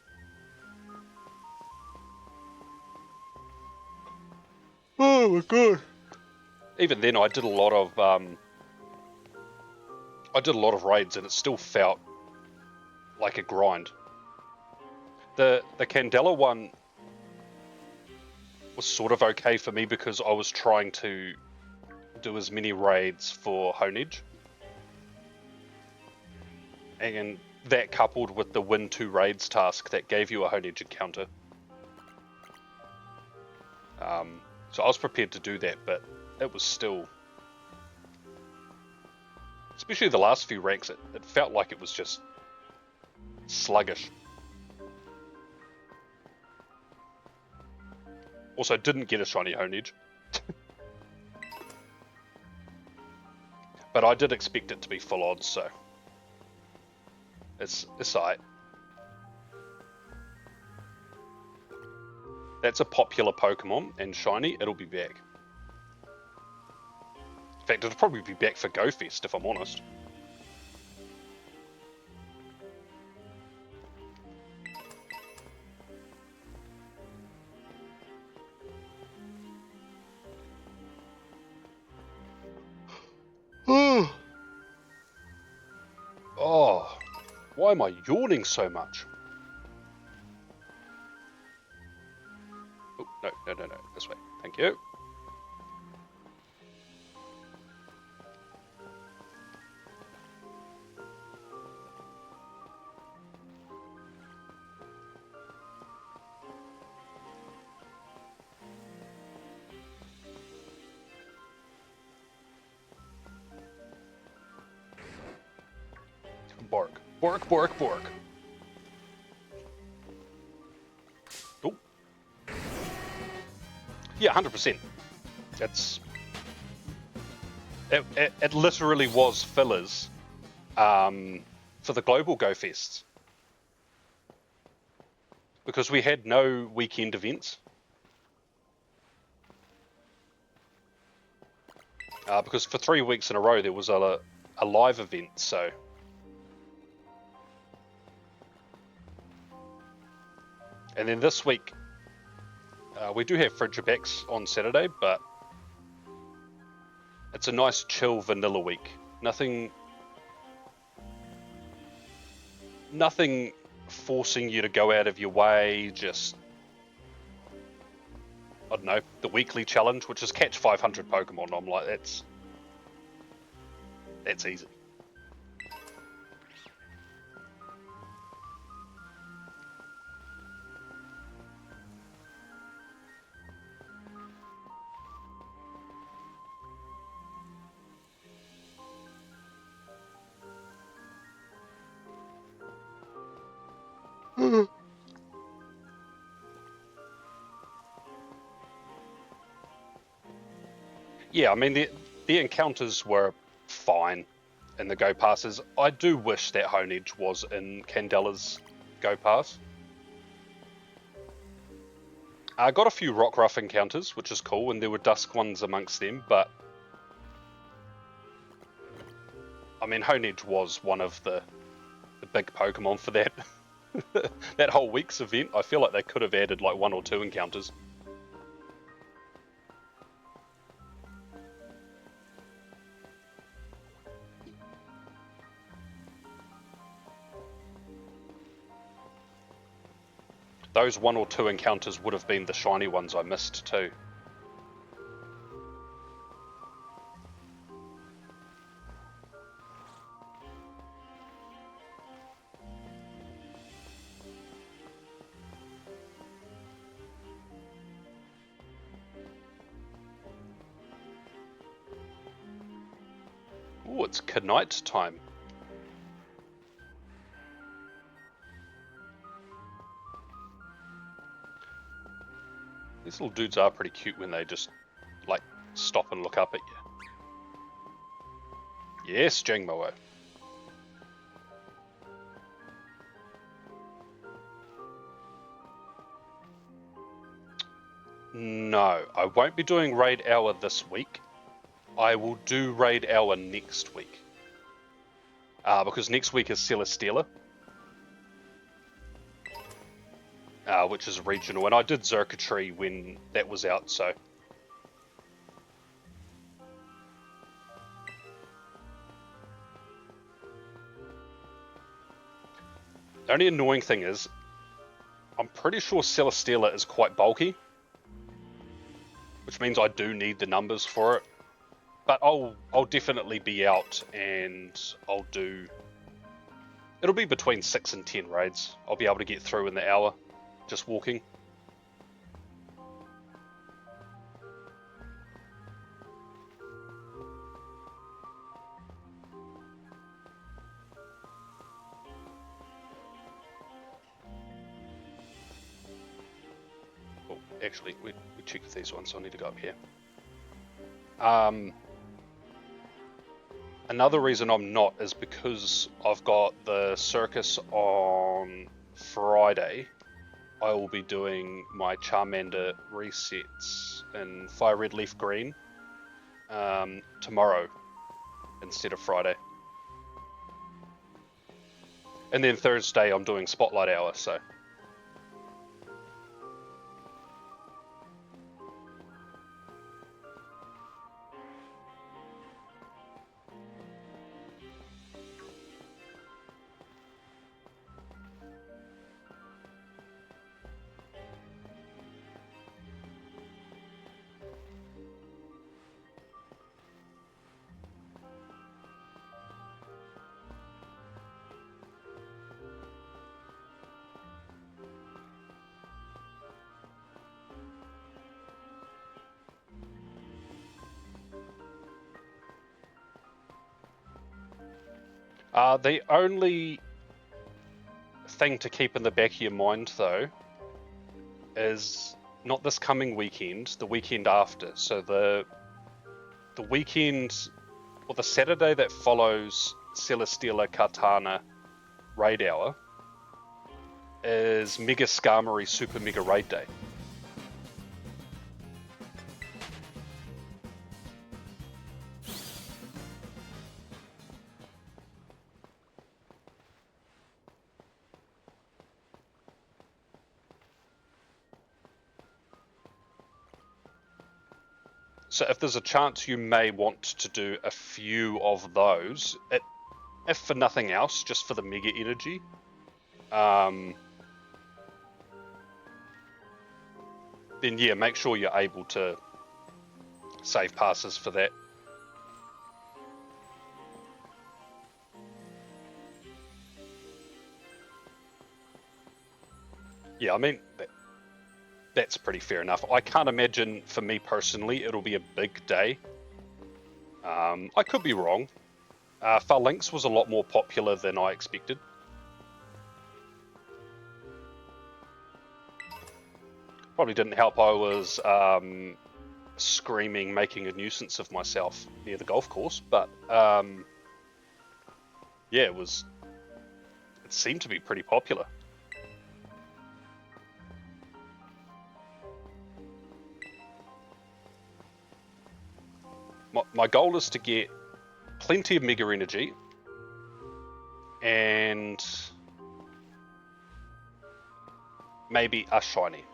my god! Even then, I did a lot of raids, and it still felt like a grind. The Candela one was sort of okay for me because I was trying to do as many raids for Honedge, and that coupled with the win 2 raids task that gave you a Honedge encounter. So I was prepared to do that, but it was still, especially the last few ranks, it felt like it was just sluggish. Also, didn't get a shiny Honedge. But I did expect it to be full odds, so it's alright. That's a popular Pokemon, and shiny, it'll be back. In fact, it'll probably be back for Go Fest, if I'm honest. Oh, why am I yawning so much? Oh, no, this way. Thank you. Bark. Bark, bark, bark. Oh. Yeah, 100%. It literally was fillers for the global Go Fests. Because we had no weekend events. Because for 3 weeks in a row there was a live event, so And then this week, we do have Frigibacks on Saturday, but it's a nice chill vanilla week. Nothing forcing you to go out of your way, just, I don't know, the weekly challenge, which is catch 500 Pokemon. I'm like, that's easy. Yeah, I mean, the encounters were fine in the Go Passes. I do wish that Honedge was in Candela's Go Pass. I got a few Rockruff encounters, which is cool, and there were Dusk ones amongst them, but I mean, Honedge was one of the big Pokemon for that that whole week's event. I feel like they could have added like 1 or 2 encounters. Those 1 or 2 encounters would have been the shiny ones I missed too. Ooh, it's Knight time. These little dudes are pretty cute when they just, like, stop and look up at you. Yes, Jangmo-o. No, I won't be doing Raid Hour this week. I will do Raid Hour next week. Because next week is Celesteela. Which is regional, and I did Xurkitree when that was out, so... The only annoying thing is, I'm pretty sure Celesteela is quite bulky, which means I do need the numbers for it. But I'll definitely be out, and I'll do... It'll be between 6 and 10 raids I'll be able to get through in the hour, just walking. Oh, actually, we checked these ones, so I need to go up here. Another reason I'm not is because I've got the circus on Friday. I will be doing my Charmander resets in Fire Red Leaf Green tomorrow instead of Friday. And then Thursday I'm doing Spotlight Hour, so... The only thing to keep in the back of your mind, though, is not this coming weekend, the weekend after. So the weekend, or the Saturday that follows Celesteela Kartana Raid Hour, is Mega Skarmory Super Mega Raid Day. So if there's a chance you may want to do a few of those, if for nothing else, just for the mega energy. Then yeah, make sure you're able to save passes for that. Yeah, I mean, that's pretty fair enough. I can't imagine, for me personally, it'll be a big day. I could be wrong. Phalanx was a lot more popular than I expected. Probably didn't help I was screaming, making a nuisance of myself near the golf course, but yeah, it seemed to be pretty popular. My goal is to get plenty of mega energy and maybe a shiny.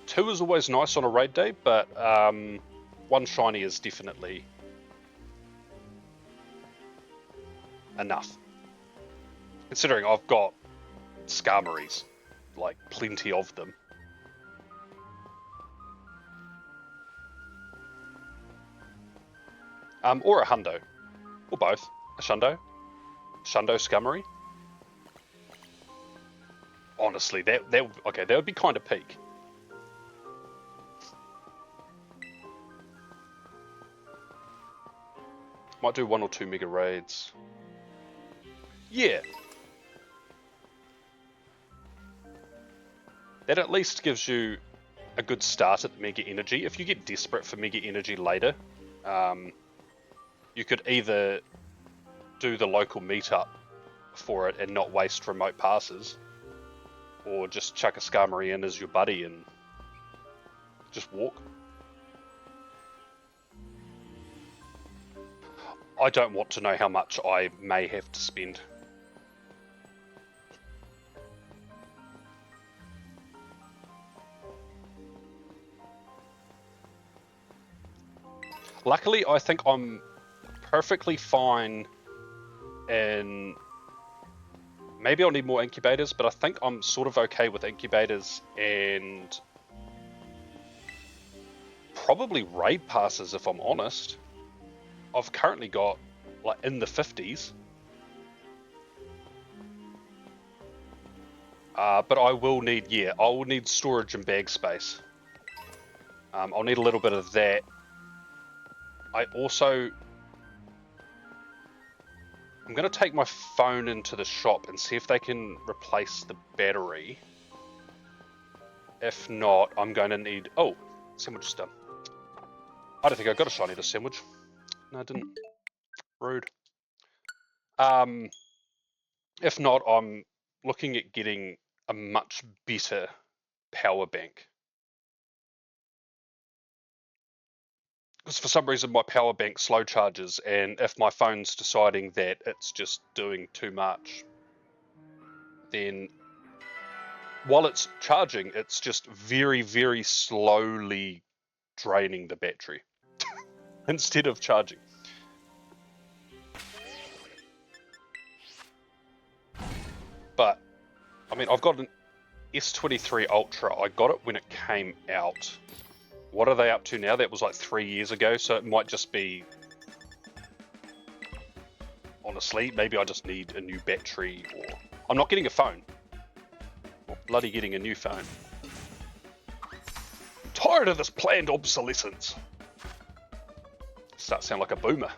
2 is always nice on a raid day, but 1 shiny is definitely enough. Considering I've got Skarmories, like plenty of them. Or a Hundo. Or both. A Shundo. Shundo Skarmory. Honestly, that would be kind of peak. Might do 1 or 2 mega raids. Yeah. That at least gives you a good start at mega energy. If you get desperate for mega energy later, you could either do the local meetup for it and not waste remote passes, or just chuck a Skarmory in as your buddy and just walk. I don't want to know how much I may have to spend. Luckily, I think I'm perfectly fine, and maybe I'll need more incubators, but I think I'm sort of okay with incubators and probably raid passes, if I'm honest. I've currently got like in the 50s, but I will need storage and bag space. I'll need a little bit of that. I'm going to take my phone into the shop and see if they can replace the battery. If not, I'm going to need... Oh, sandwich is done. I don't think I got a shiny this sandwich. No, I didn't. Rude. If not, I'm looking at getting a much better power bank. Because for some reason my power bank slow charges, and if my phone's deciding that it's just doing too much, then while it's charging, it's just very, very slowly draining the battery instead of charging. But, I mean, I've got an S23 Ultra. I got it when it came out. What are they up to now? That was like 3 years ago, so it might just be... Honestly, maybe I just need a new battery, or... I'm not getting a phone. I'm bloody getting a new phone. I'm tired of this planned obsolescence. Start to sound like a boomer.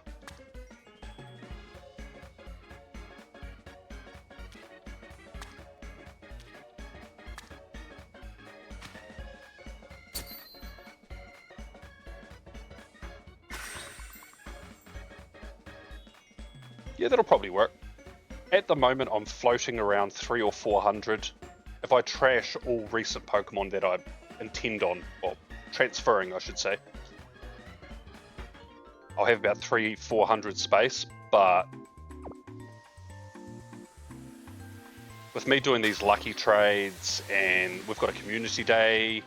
Yeah, that'll probably work. At the moment, I'm floating around 300 or 400. If I trash all recent Pokemon that I intend on, well, transferring, I should say, I'll have about 300-400 space, but with me doing these lucky trades, and we've got a community day,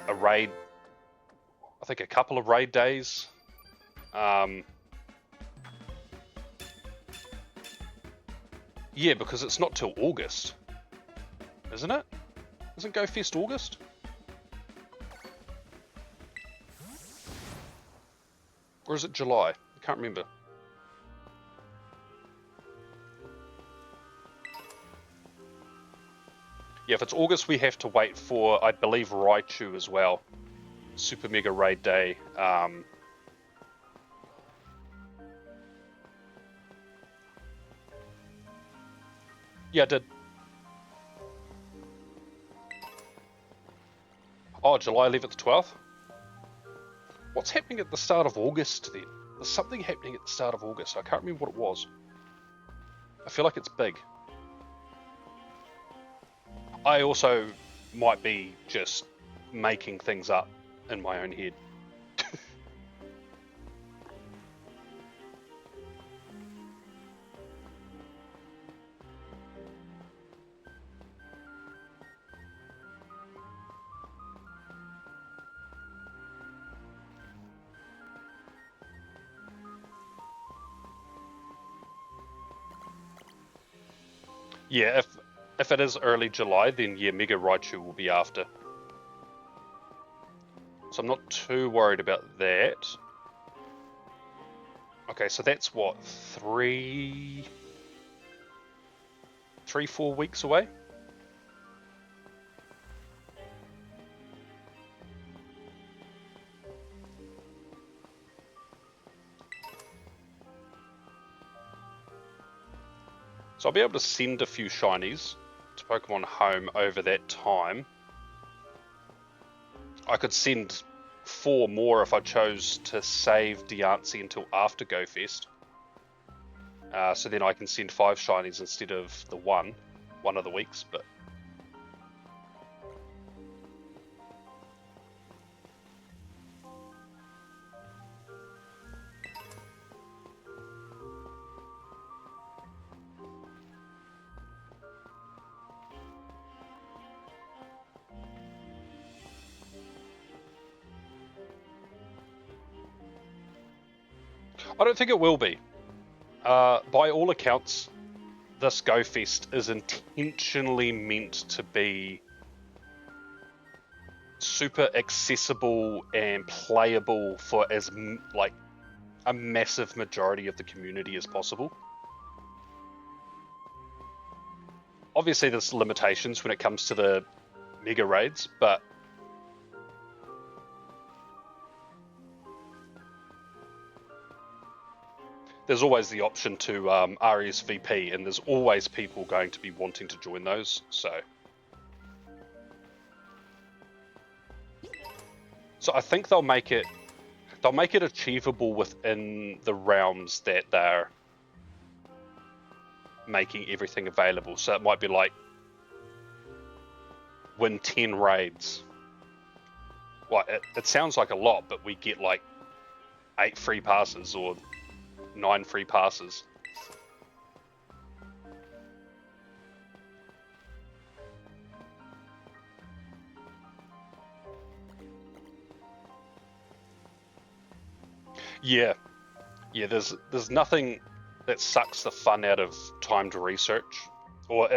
a raid, I think a couple of raid days. Yeah, because it's not till August, isn't it? Isn't Go Fest August? Or is it July? I can't remember. Yeah, if it's August, we have to wait for, I believe, Raichu as well. Super Mega Raid Day. Yeah, I did. Oh, July 11th, 12th? What's happening at the start of August then? There's something happening at the start of August. I can't remember what it was. I feel like it's big. I also might be just making things up in my own head. Yeah, if it is early July, then yeah, Mega Raichu will be after. So I'm not too worried about that. Okay, so that's what, 4 weeks away? So I'll be able to send a few shinies to Pokemon Home over that time. I could send 4 more if I chose to save Diancie until after Go Fest. So then I can send 5 shinies instead of the one of the weeks, but I don't think it will be. By all accounts, this Go Fest is intentionally meant to be super accessible and playable for as like a massive majority of the community as possible. Obviously, there's limitations when it comes to the mega raids, but there's always the option to RSVP, and there's always people going to be wanting to join those. So I think they'll make it achievable within the realms that they're making everything available. So it might be like win 10 raids. Well, it sounds like a lot, but we get like 8 free passes or 9 free passes. Yeah, there's nothing that sucks the fun out of timed research, or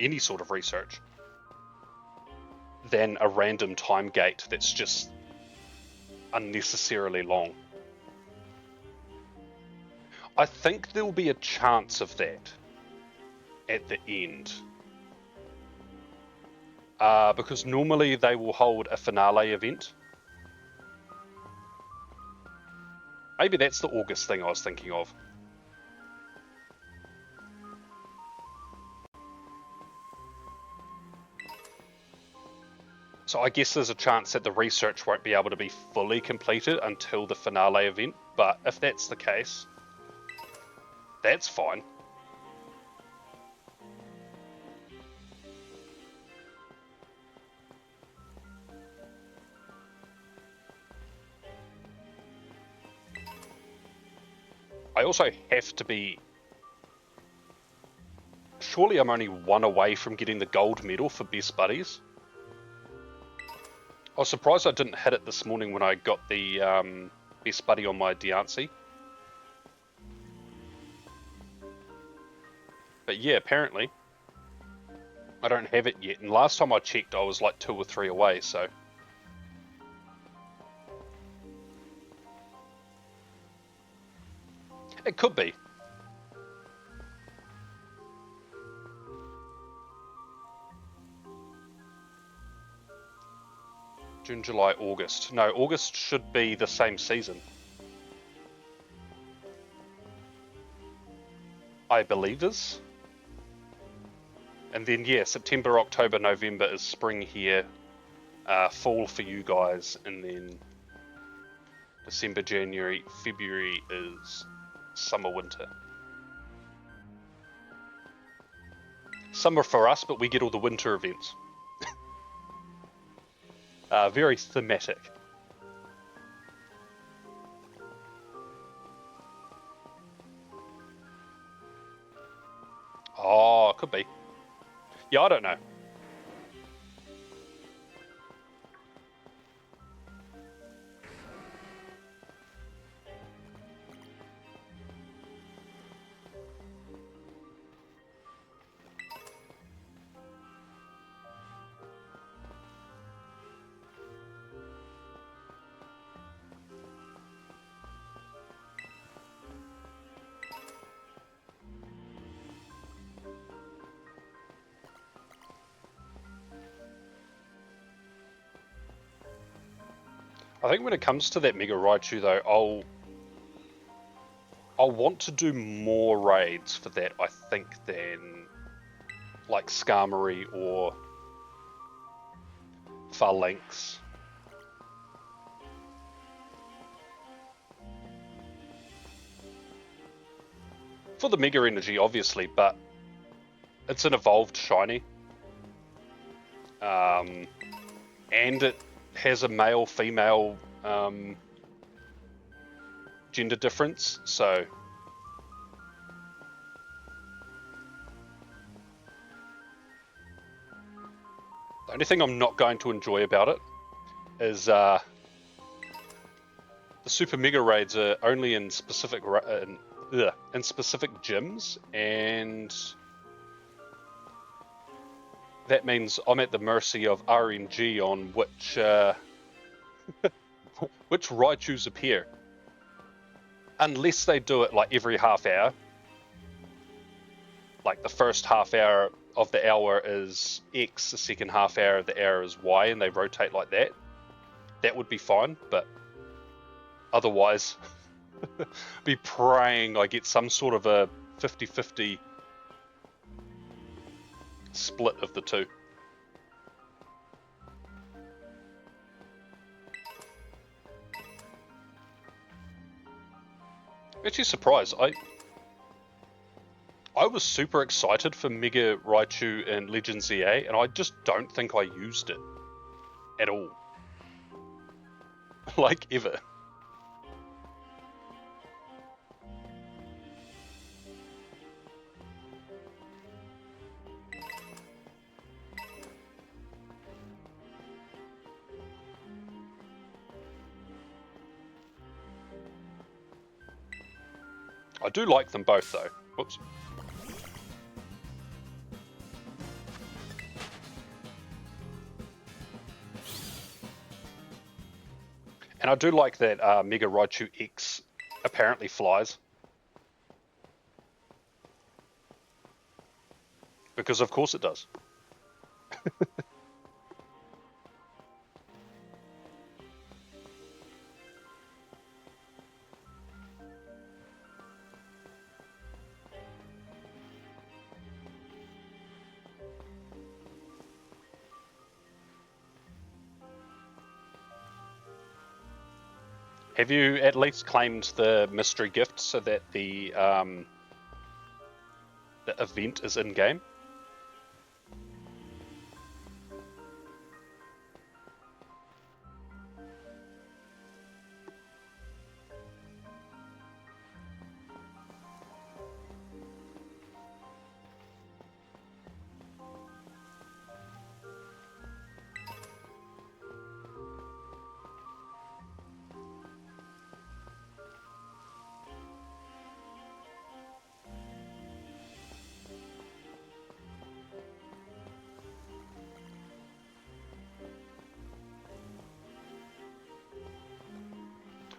any sort of research, than a random time gate that's just unnecessarily long. I think there'll be a chance of that at the end. Because normally they will hold a finale event. Maybe that's the August thing I was thinking of. So I guess there's a chance that the research won't be able to be fully completed until the finale event, but if that's the case, that's fine. I also have to be... Surely I'm only 1 away from getting the gold medal for Best Buddies. I was surprised I didn't hit it this morning when I got the best buddy on my Diancie. But yeah, apparently I don't have it yet. And last time I checked, I was like 2 or 3 away, so... It could be. June, July, August. No, August should be the same season. I believe is. And then, yeah, September, October, November is spring here. Fall for you guys. And then December, January, February is summer, winter. Summer for us, but we get all the winter events. Very thematic. Oh, could be. Yeah, I don't know. I think when it comes to that Mega Raichu though, I'll want to do more raids for that, I think, than like Skarmory or Phalanx. For the Mega Energy, obviously, but it's an evolved shiny. And it has a male-female gender difference, so... The only thing I'm not going to enjoy about it is the Super Mega Raids are only in specific in specific gyms, and that means I'm at the mercy of RNG on which which Raichus appear. Unless they do it like every half hour. Like the first half hour of the hour is X, the second half hour of the hour is Y, and they rotate like that. That would be fine, but otherwise, be praying I get some sort of a 50-50 split of the two. Actually surprised. I was super excited for Mega Raichu and Legend ZA, and I just don't think I used it at all. Like, ever. I do like them both, though. Whoops. And I do like that Mega Raichu X apparently flies. Because of course it does. Have you at least claimed the mystery gift so that the event is in-game?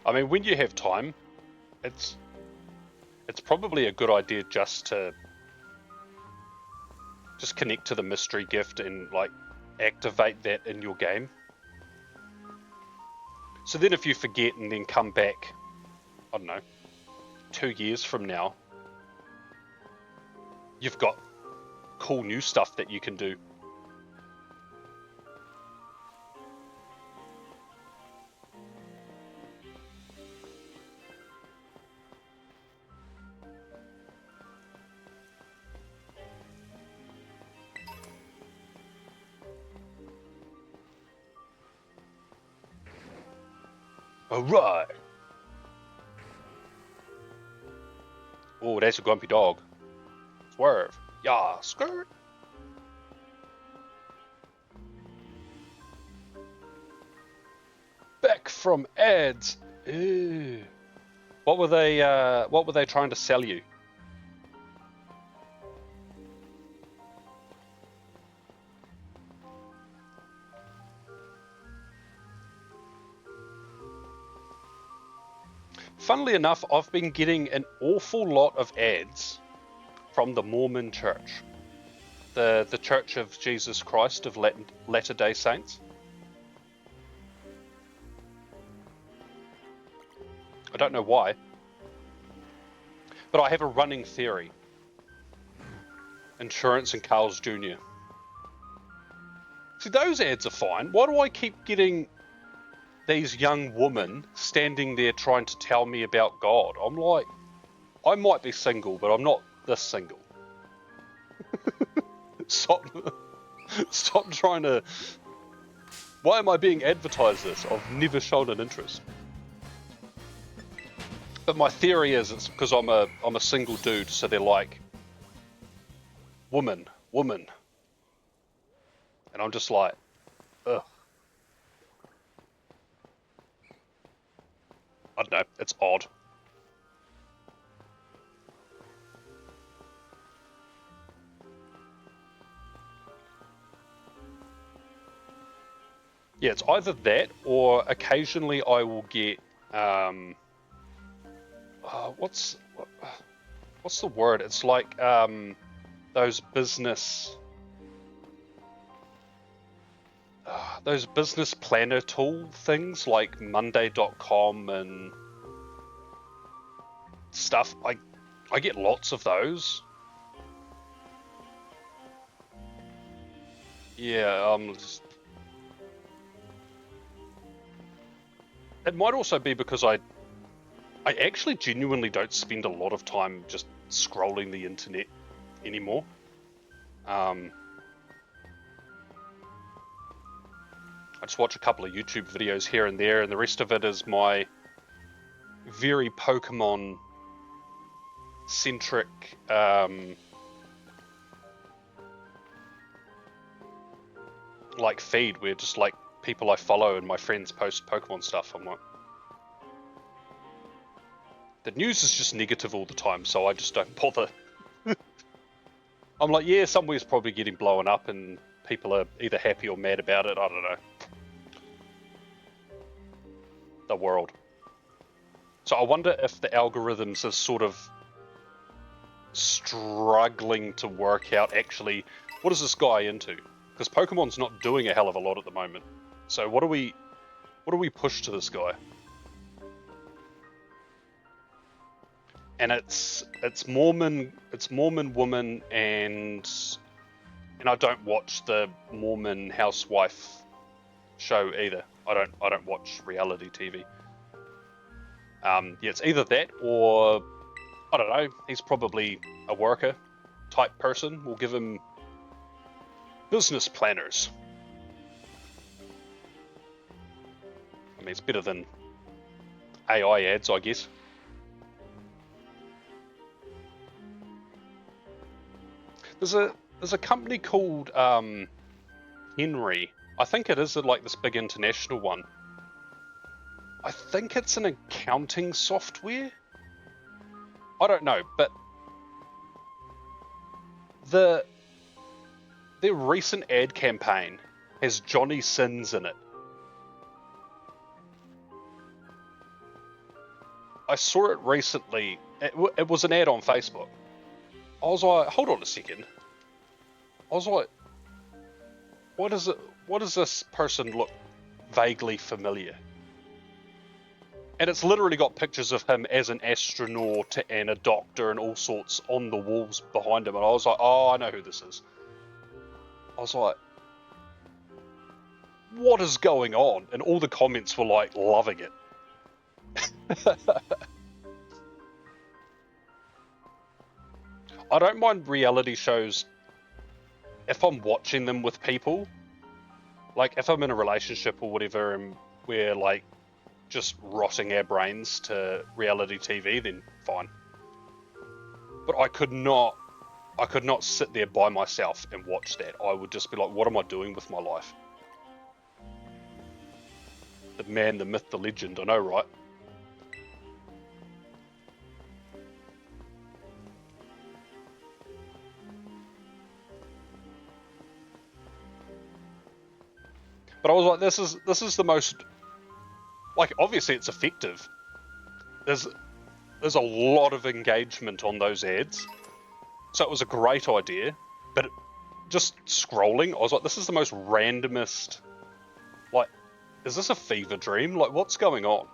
I mean, when you have time, it's probably a good idea just to connect to the mystery gift and like activate that in your game. So then if you forget and then come back, I don't know, 2 years from now, you've got cool new stuff that you can do. Alright! Oh, that's a grumpy dog. Swerve. Yeah, skirt. Back from ads. Ew. What were they trying to sell you? Funnily enough, I've been getting an awful lot of ads from the Mormon Church, the Church of Jesus Christ of Latter-day Saints. I don't know why, but I have a running theory. Insurance and Carl's Jr. See, those ads are fine. Why do I keep getting these young women standing there trying to tell me about God? I'm like, I might be single, but I'm not this single. Stop trying to... Why am I being advertised this? I've never shown an interest. But my theory is it's because I'm a single dude, so they're like, woman. And I'm just like, ugh. I don't know, it's odd. Yeah, it's either that or occasionally I will get what's the word? It's like those business planner tool things like Monday.com and stuff. I get lots of those. Yeah, it might also be because I actually genuinely don't spend a lot of time just scrolling the internet anymore. I just watch a couple of YouTube videos here and there, and the rest of it is my very Pokemon-centric like feed, where just like people I follow and my friends post Pokemon stuff. I'm like, the news is just negative all the time, so I just don't bother. I'm like, yeah, somewhere's probably getting blown up and people are either happy or mad about it. I don't know. The world. So I wonder if the algorithms are sort of struggling to work out actually what is this guy into, because Pokemon's not doing a hell of a lot at the moment. So what do we push to this guy? And it's Mormon woman, and I don't watch the Mormon housewife show either. I don't watch reality TV. Yeah, it's either that or I don't know. He's probably a worker type person. We'll give him business planners. I mean, it's better than AI ads, I guess. There's a company called Henry. I think it is like this big international one. I think it's an accounting software. I don't know, but their recent ad campaign has Johnny Sins in it. I saw it recently. It was an ad on Facebook. I was like, hold on a second. I was like, what is it? What does this person look vaguely familiar? And it's literally got pictures of him as an astronaut and a doctor and all sorts on the walls behind him. And I was like, oh, I know who this is. I was like, what is going on? And all the comments were like loving it. I don't mind reality shows if I'm watching them with people. Like if I'm in a relationship or whatever and we're like just rotting our brains to reality TV, then fine. But I could not sit there by myself and watch that. I would just be like, what am I doing with my life? The man, the myth, the legend, I know, right? But I was like, this is the most, like, obviously it's effective. There's a lot of engagement on those ads. So it was a great idea, but just scrolling, I was like, this is the most randomest, like, is this a fever dream? Like, what's going on?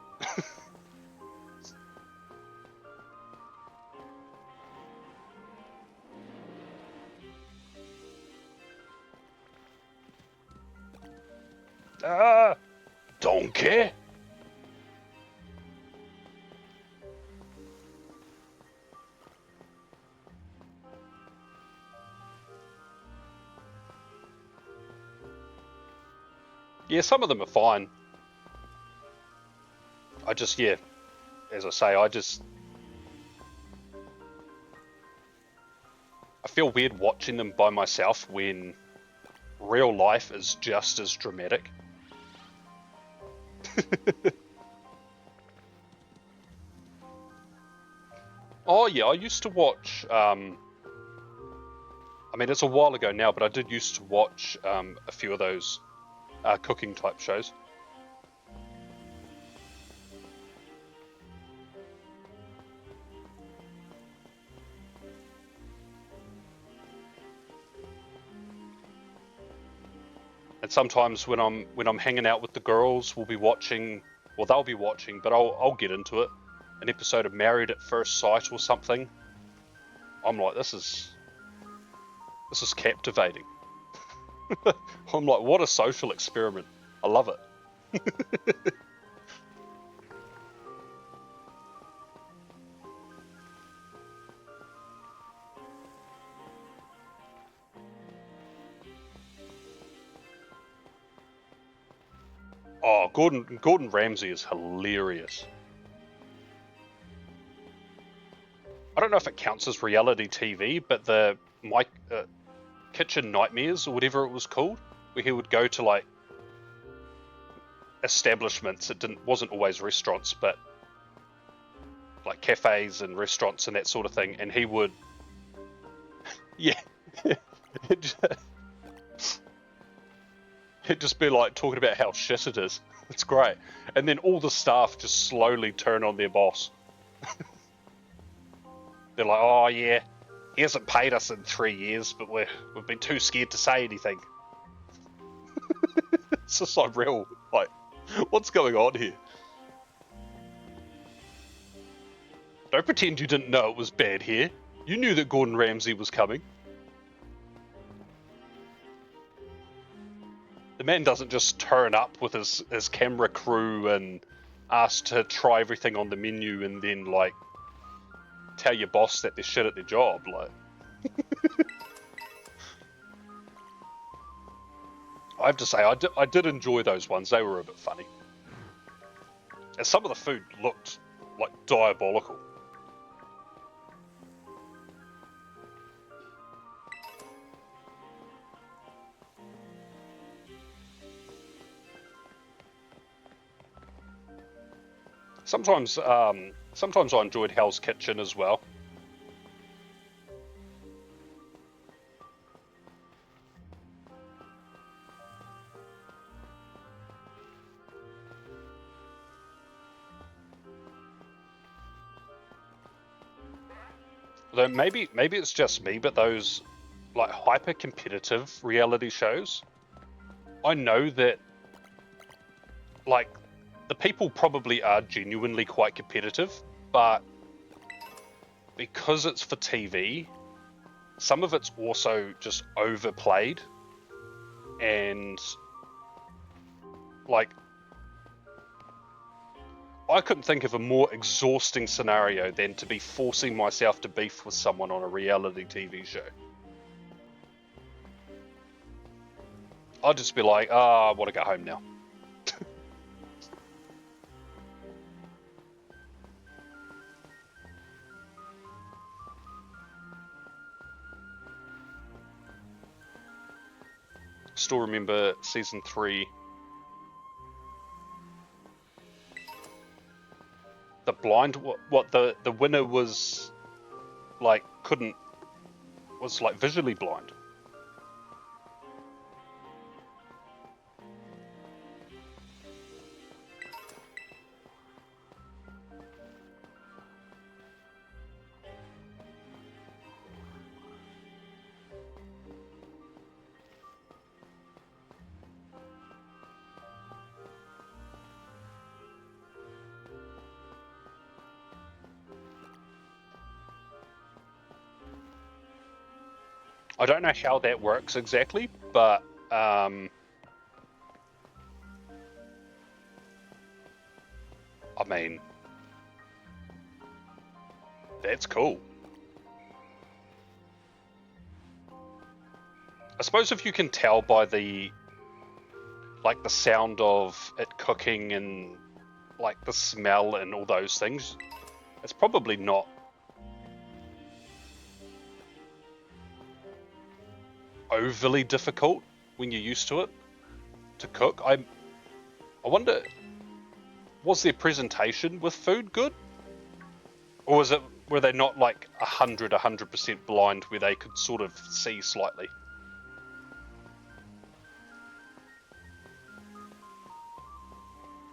Don't care. Yeah, some of them are fine. I just, yeah, as I say, I feel weird watching them by myself when real life is just as dramatic. Oh yeah, I used to watch, I mean it's a while ago now, but I did used to watch a few of those cooking type shows. And sometimes when I'm hanging out with the girls, we'll be watching, well they'll be watching, but I'll get into it. An episode of Married at First Sight or something. I'm like, this is captivating. I'm like, what a social experiment. I love it. Oh, Gordon Ramsay is hilarious. I don't know if it counts as reality TV, but the Kitchen Nightmares or whatever it was called, where he would go to like establishments. Wasn't always restaurants, but like cafes and restaurants and that sort of thing, and he would, yeah, it'd just be like talking about how shit it is. It's great, and then all the staff just slowly turn on their boss. They're like, oh yeah, he hasn't paid us in 3 years, but we've been too scared to say anything. It's just like real, like, what's going on here? Don't pretend you didn't know it was bad here. You knew that Gordon Ramsay was coming. The man doesn't just turn up with his camera crew and ask to try everything on the menu and then, like, tell your boss that they're shit at their job, like. I have to say, I did enjoy those ones. They were a bit funny. And some of the food looked, like, diabolical. Sometimes I enjoyed Hell's Kitchen as well. Though maybe it's just me, but those like hyper competitive reality shows, I know that like the people probably are genuinely quite competitive, but because it's for TV, some of it's also just overplayed, and like I couldn't think of a more exhausting scenario than to be forcing myself to beef with someone on a reality TV show. I'd just be like, I want to go home now. Still remember season 3. The blind, what the winner was like, was like visually blind. I don't know how that works exactly, but I mean, that's cool. I suppose if you can tell by the sound of it cooking and like the smell and all those things, it's probably not overly difficult when you're used to it to cook. I wonder, was their presentation with food good, or were they not like 100% blind where they could sort of see slightly?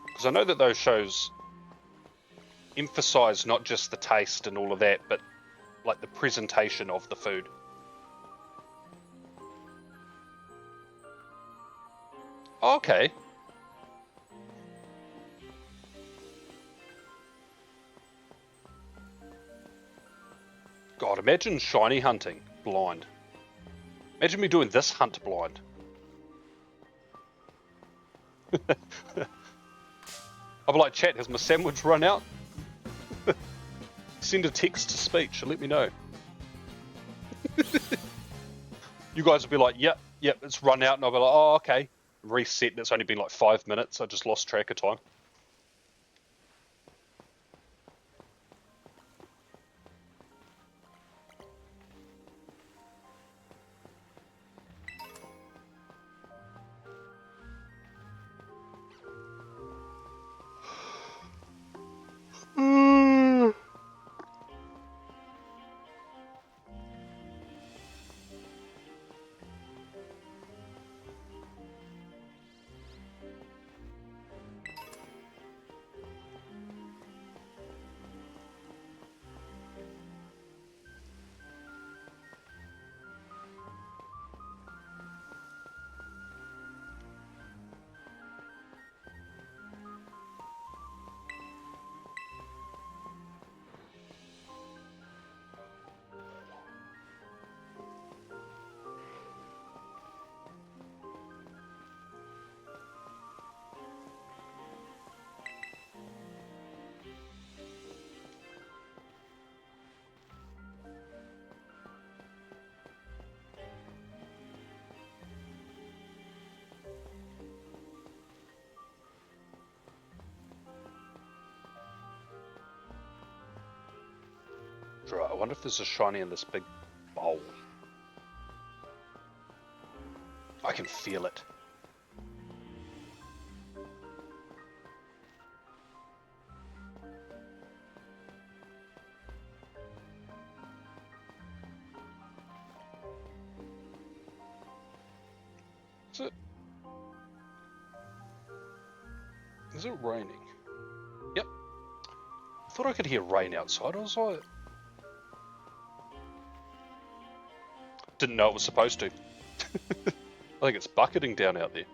Because I know that those shows emphasize not just the taste and all of that, but like the presentation of the food. Okay. God, imagine shiny hunting blind. Imagine me doing this hunt blind. I'll be like, chat, has my sandwich run out? Send a text to speech and let me know. You guys will be like, yep, it's run out, and I'll be like, oh, okay. Reset, and it's only been like 5 minutes. I just lost track of time. Right, I wonder if there's a shiny in this big bowl. I can feel it. Is it raining? Yep. I thought I could hear rain outside. I was like, Didn't know it was supposed to. I think it's bucketing down out there.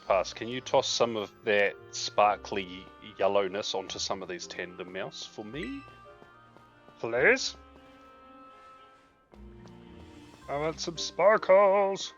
Pass, can you toss some of that sparkly yellowness onto some of these Tandemaus for me? Please? I want some sparkles!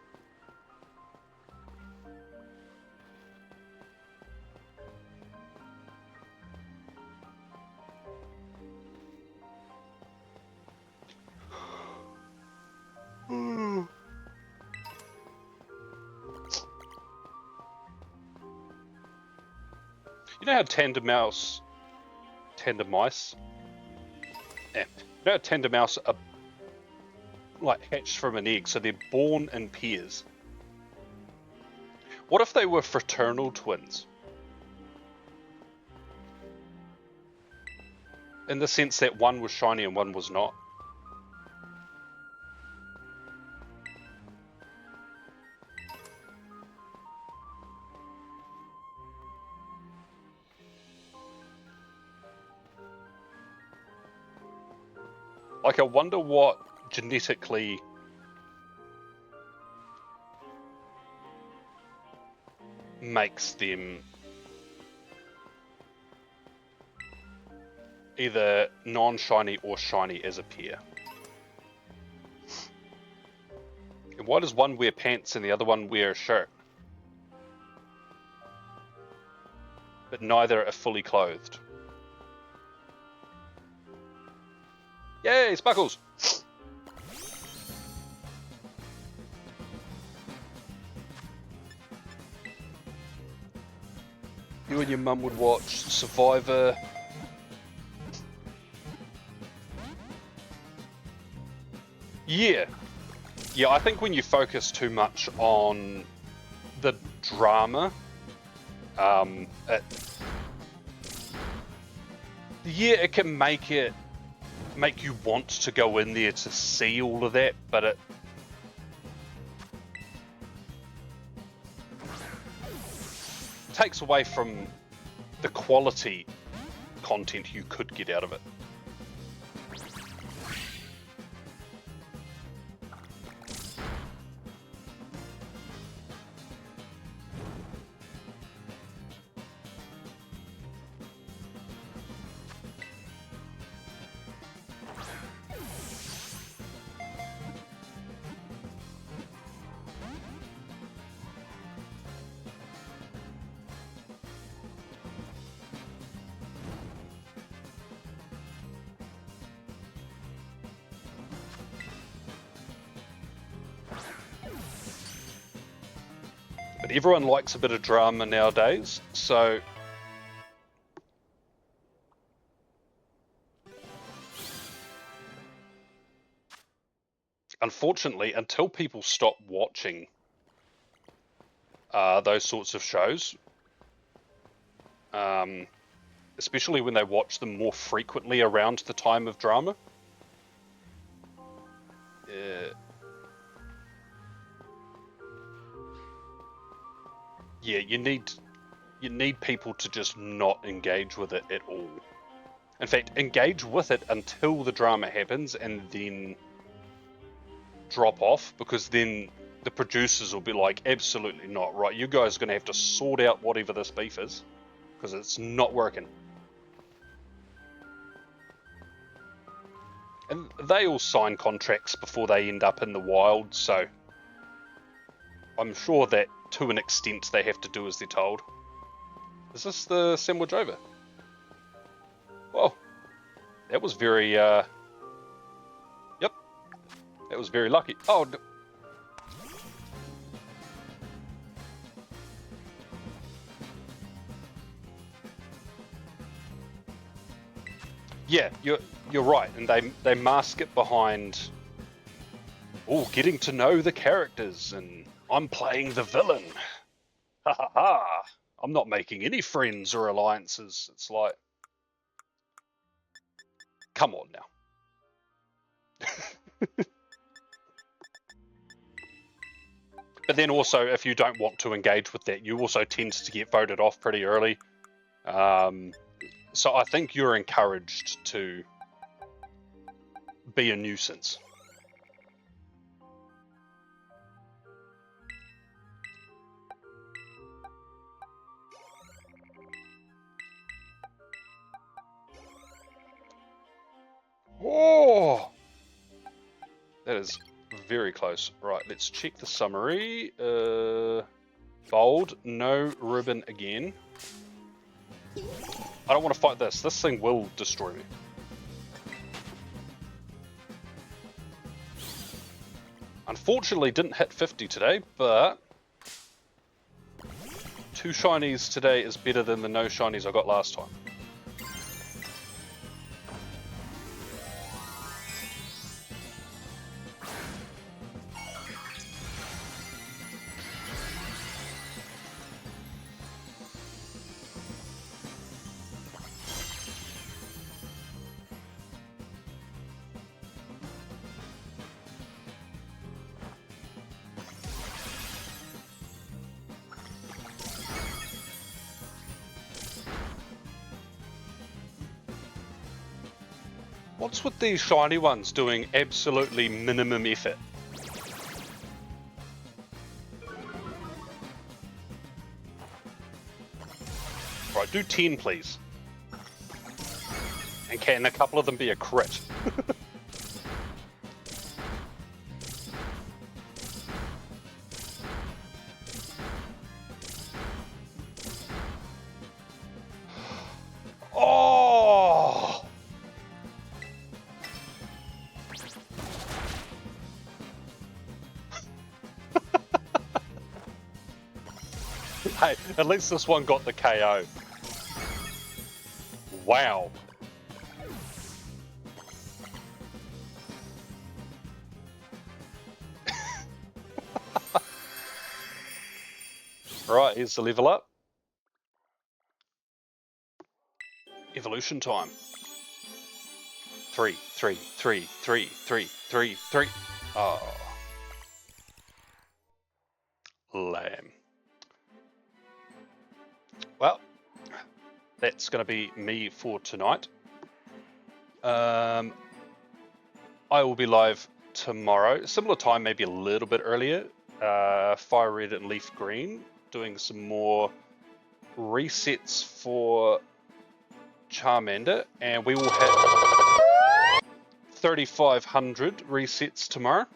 You know how Tandemaus, you know how Tandemaus are like hatched from an egg, so they're born in pairs. What if they were fraternal twins? In the sense that one was shiny and one was not. Like, I wonder what genetically makes them either non-shiny or shiny as a pair. And why does one wear pants and the other one wear a shirt? But neither are fully clothed. Yay, sparkles! You and your mum would watch Survivor. Yeah. Yeah, I think when you focus too much on the drama, it can make you want to go in there to see all of that, but it takes away from the quality content you could get out of it. But everyone likes a bit of drama nowadays, so unfortunately, until people stop watching those sorts of shows, especially when they watch them more frequently around the time of drama, yeah, you need people to just not engage with it at all. In fact, engage with it until the drama happens and then drop off, because then the producers will be like, absolutely not, right? You guys are going to have to sort out whatever this beef is, because it's not working. And they all sign contracts before they end up in the wild, so I'm sure that to an extent they have to do as they're told. Is this the Semwa Drover? That was very, yep. That was very lucky. Oh, yeah, you're right, and they mask it behind, oh, getting to know the characters, and I'm playing the villain. Ha ha ha! I'm not making any friends or alliances. It's like, come on now. But then also, if you don't want to engage with that, you also tend to get voted off pretty early. So I think you're encouraged to be a nuisance. Oh! That is very close. Right, let's check the summary. Bold, no ribbon again. I don't want to fight this. This thing will destroy me. Unfortunately, didn't hit 50 today, but 2 shinies today is better than the no shinies I got last time. What's with these shiny ones doing absolutely minimum effort? Right, do 10 please. And can a couple of them be a crit? Oh! Hey, at least this one got the KO. Wow. Right, here's the level up. Evolution time. 3, 3, 3, 3, 3, 3, 3. Oh. Lamb. Well, that's going to be me for tonight. I will be live tomorrow, similar time, maybe a little bit earlier. Fire red and leaf green, doing some more resets for Charmander, and we will have 3,500 resets tomorrow,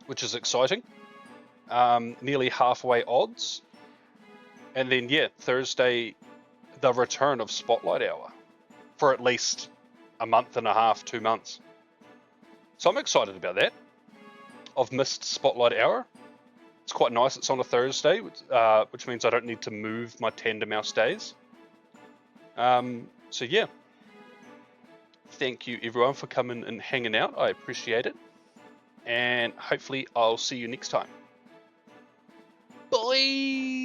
which is exciting. Nearly halfway odds. And then, yeah, Thursday, the return of Spotlight Hour for at least a month and a half, 2 months. So I'm excited about that. I've missed Spotlight Hour. It's quite nice. It's on a Thursday, which means I don't need to move my Tandemaus days. So yeah, thank you everyone for coming and hanging out. I appreciate it. And hopefully I'll see you next time. Bye!